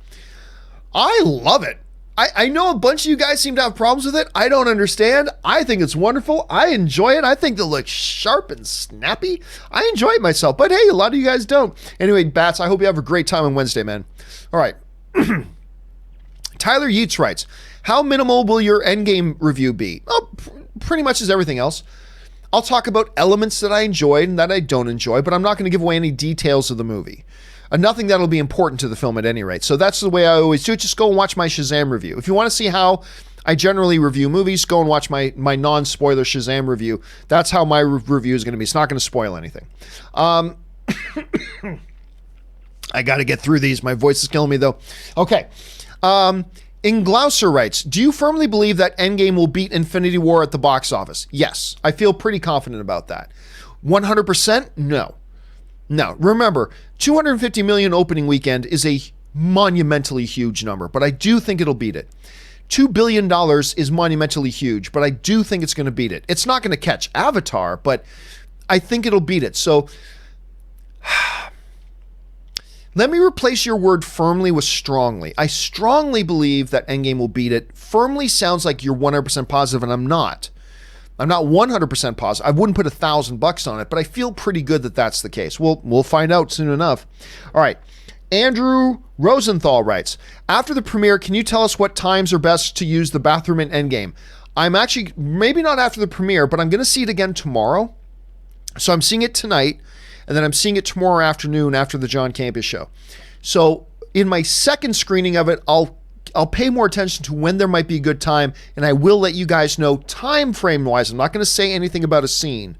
I love it. I know a bunch of you guys seem to have problems with it. I don't understand. I think it's wonderful. I enjoy it. I think it looks sharp and snappy. I enjoy it myself. But hey, a lot of you guys don't. Anyway, Bats, I hope you have a great time on Wednesday, man. All right. Tyler Yeats writes, how minimal will your Endgame review be? Oh, pretty much as everything else. I'll talk about elements that I enjoyed and that I don't enjoy, but I'm not going to give away any details of the movie. Nothing that'll be important to the film at any rate. So that's the way I always do it. Just go and watch my Shazam review. If you want to see how I generally review movies, go and watch my non-spoiler Shazam review. That's how my review is going to be. It's not going to spoil anything. I got to get through these. My voice is killing me, though. Okay. Inglouser writes, do you firmly believe that Endgame will beat Infinity War at the box office? Yes. I feel pretty confident about that. 100%? No. No, remember, 250 million opening weekend is a monumentally huge number, but I do think it'll beat it. $2 billion is monumentally huge, but I do think it's going to beat it. It's not going to catch Avatar, but I think it'll beat it. So let me replace your word firmly with strongly. I strongly believe that Endgame will beat it. Firmly sounds like you're 100% positive, and I'm not. I'm not 100% positive. I wouldn't put $1,000 on it, but I feel pretty good that that's the case. We'll find out soon enough. All right. Andrew Rosenthal writes, after the premiere, can you tell us what times are best to use the bathroom in Endgame? I'm actually, maybe not after the premiere, but I'm going to see it again tomorrow. So I'm seeing it tonight, and then I'm seeing it tomorrow afternoon after the John Campea Show. So in my second screening of it, I'll pay more attention to when there might be a good time, and I will let you guys know time frame wise. I'm not going to say anything about a scene,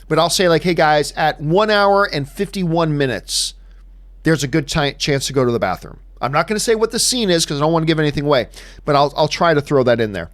but I'll say like, hey guys, at 1 hour and 51 minutes, there's a good chance to go to the bathroom. I'm not going to say what the scene is because I don't want to give anything away, but I'll try to throw that in there.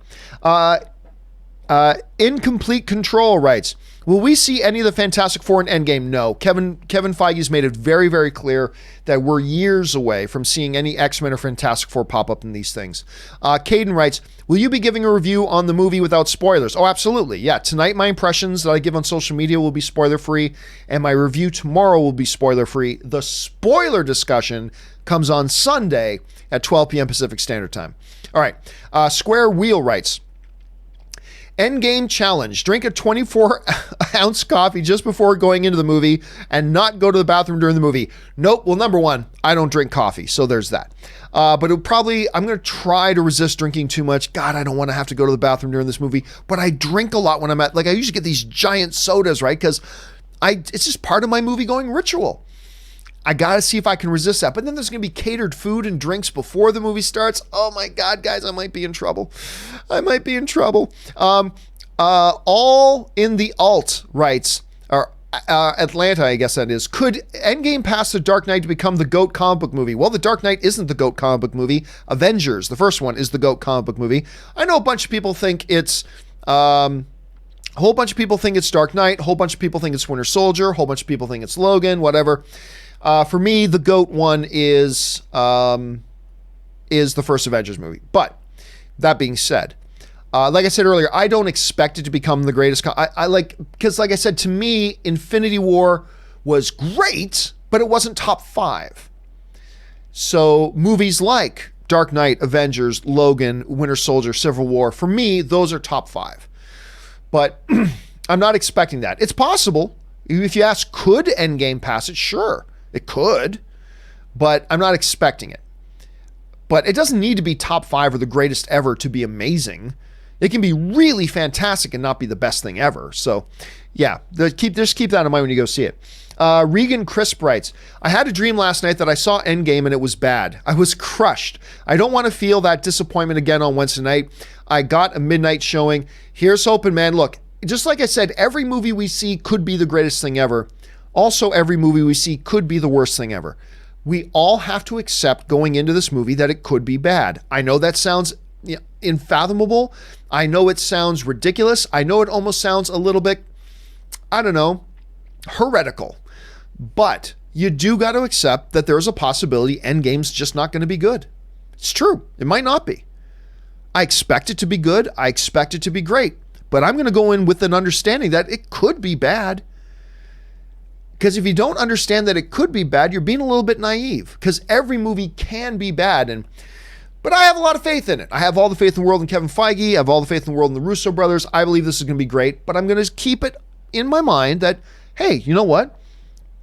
Incomplete Control writes, will we see any of the Fantastic Four in Endgame? No. Kevin Feige's made it very, very clear that we're years away from seeing any X-Men or Fantastic Four pop up in these things. Caden writes, will you be giving a review on the movie without spoilers? Oh, absolutely. Yeah, tonight my impressions that I give on social media will be spoiler-free, and my review tomorrow will be spoiler-free. The spoiler discussion comes on Sunday at 12 p.m. Pacific Standard Time. All right. Square Wheel writes, Endgame challenge. Drink a 24-ounce coffee just before going into the movie and not go to the bathroom during the movie. Nope. Well, number one, I don't drink coffee, so there's that. But I'm going to try to resist drinking too much. God, I don't want to have to go to the bathroom during this movie, but I drink a lot when I'm I usually get these giant sodas, right? Because it's just part of my movie-going ritual. I got to see if I can resist that. But then there's going to be catered food and drinks before the movie starts. Oh my God, guys, I might be in trouble. All in the alt writes, or Atlanta, I guess that is. Could Endgame pass The Dark Knight to become the GOAT comic book movie? Well, The Dark Knight isn't the GOAT comic book movie. Avengers, the first one, is the GOAT comic book movie. I know a bunch of people think it's... a whole bunch of people think it's Dark Knight. A whole bunch of people think it's Winter Soldier. A whole bunch of people think it's Logan, whatever. For me, the GOAT one is the first Avengers movie. But that being said, like I said earlier, I don't expect it to become the greatest. Because like I said, to me, Infinity War was great, but it wasn't top 5. So movies like Dark Knight, Avengers, Logan, Winter Soldier, Civil War, for me, those are top 5. But I'm not expecting that. It's possible. If you ask, could Endgame pass it? Sure, it could. But I'm not expecting it. But it doesn't need to be top 5 or the greatest ever to be amazing. It can be really fantastic and not be the best thing ever. So, yeah, just keep that in mind when you go see it. Regan Crisp writes, I had a dream last night that I saw Endgame and it was bad. I was crushed. I don't want to feel that disappointment again on Wednesday night. I got a midnight showing. Here's hoping, man. Look, just like I said, every movie we see could be the greatest thing ever. Also, every movie we see could be the worst thing ever. We all have to accept going into this movie that it could be bad. I know that sounds unfathomable. I know it sounds ridiculous. I know it almost sounds a little bit, I don't know, heretical. But you do got to accept that there's a possibility Endgame's just not going to be good. It's true. It might not be. I expect it to be good. I expect it to be great. But I'm going to go in with an understanding that it could be bad. Because if you don't understand that it could be bad, you're being a little bit naive. Because every movie can be bad. But I have a lot of faith in it. I have all the faith in the world in Kevin Feige. I have all the faith in the world in the Russo brothers. I believe this is going to be great. But I'm going to keep it in my mind that, hey, you know what?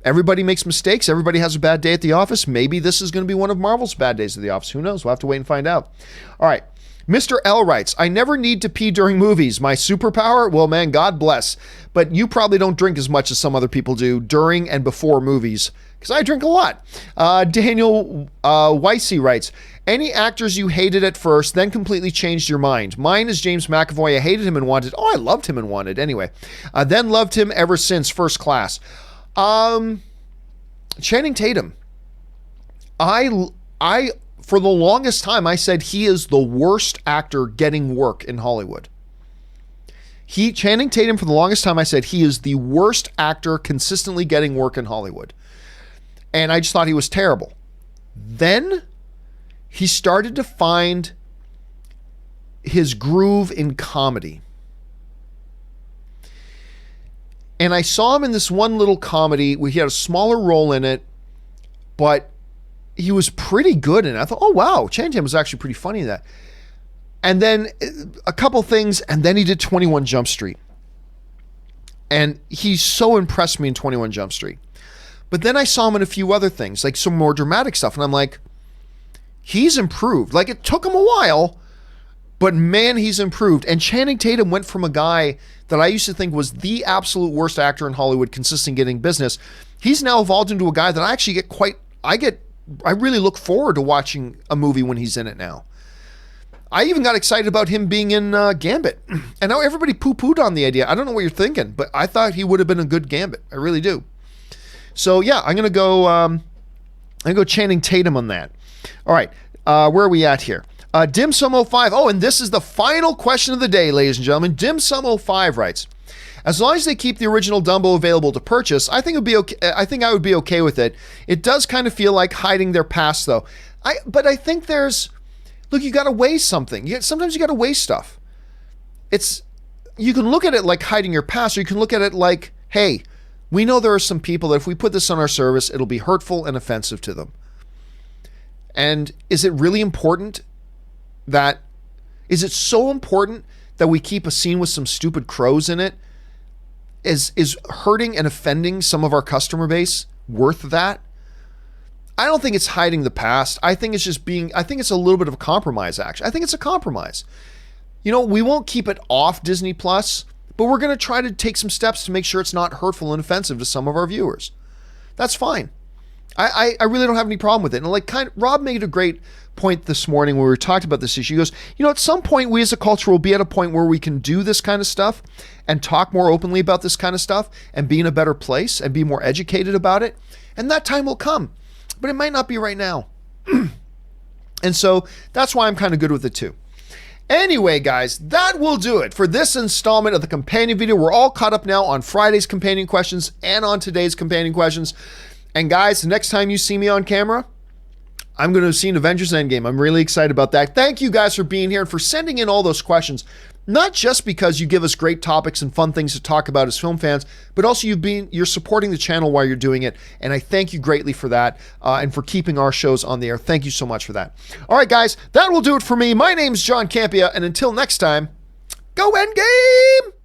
Everybody makes mistakes. Everybody has a bad day at the office. Maybe this is going to be one of Marvel's bad days at the office. Who knows? We'll have to wait and find out. All right. Mr. L writes, I never need to pee during movies. My superpower? Well, man, God bless. But you probably don't drink as much as some other people do during and before movies, because I drink a lot. Daniel Weissy writes, any actors you hated at first, then completely changed your mind? Mine is James McAvoy. I hated him and wanted. Oh, I loved him and wanted. Anyway, then loved him ever since First Class. Channing Tatum. I for the longest time, I said he is the worst actor getting work in Hollywood. Channing Tatum, for the longest time, I said he is the worst actor consistently getting work in Hollywood. And I just thought he was terrible. Then he started to find his groove in comedy. And I saw him in this one little comedy where he had a smaller role in it, but he was pretty good in it. I thought, oh, wow, Channing Tatum was actually pretty funny in that. And then a couple things, and then he did 21 Jump Street. And he so impressed me in 21 Jump Street. But then I saw him in a few other things, like some more dramatic stuff. And I'm like, he's improved. Like, it took him a while, but man, he's improved. And Channing Tatum went from a guy that I used to think was the absolute worst actor in Hollywood, consistent getting business. He's now evolved into a guy that I actually I really look forward to watching a movie when he's in it now. I even got excited about him being in Gambit. And now everybody poo-pooed on the idea. I don't know what you're thinking, but I thought he would have been a good Gambit. I really do. So yeah, I'm gonna go Channing Tatum on that. All right, where are we at here? Dim-Sum05. Oh, and this is the final question of the day, ladies and gentlemen. Dim-Sum05 writes, as long as they keep the original Dumbo available to purchase, I think it'd be okay. I think I would be okay with it. It does kind of feel like hiding their past, though. But I think look, you got to weigh something. Sometimes you got to weigh stuff. You can look at it like hiding your past, or you can look at it like, hey, we know there are some people that if we put this on our service, it'll be hurtful and offensive to them. And is it really important is it so important that we keep a scene with some stupid crows in it? Is hurting and offending some of our customer base worth that? I don't think it's hiding the past. I think it's a little bit of a compromise, actually. I think it's a compromise. We won't keep it off Disney Plus, but we're going to try to take some steps to make sure it's not hurtful and offensive to some of our viewers. That's fine. I really don't have any problem with it. And like Rob made a great point this morning where we talked about this issue. He goes, at some point we as a culture will be at a point where we can do this kind of stuff and talk more openly about this kind of stuff and be in a better place and be more educated about it. And that time will come, but it might not be right now. And so that's why I'm kind of good with it too. Anyway, guys, that will do it for this installment of the companion video. We're all caught up now on Friday's companion questions and on today's companion questions. And guys, the next time you see me on camera, I'm going to see an Avengers Endgame. I'm really excited about that. Thank you guys for being here and for sending in all those questions. Not just because you give us great topics and fun things to talk about as film fans, but also you're supporting the channel while you're doing it. And I thank you greatly for that and for keeping our shows on the air. Thank you so much for that. All right, guys, that will do it for me. My name's John Campea. And until next time, go Endgame!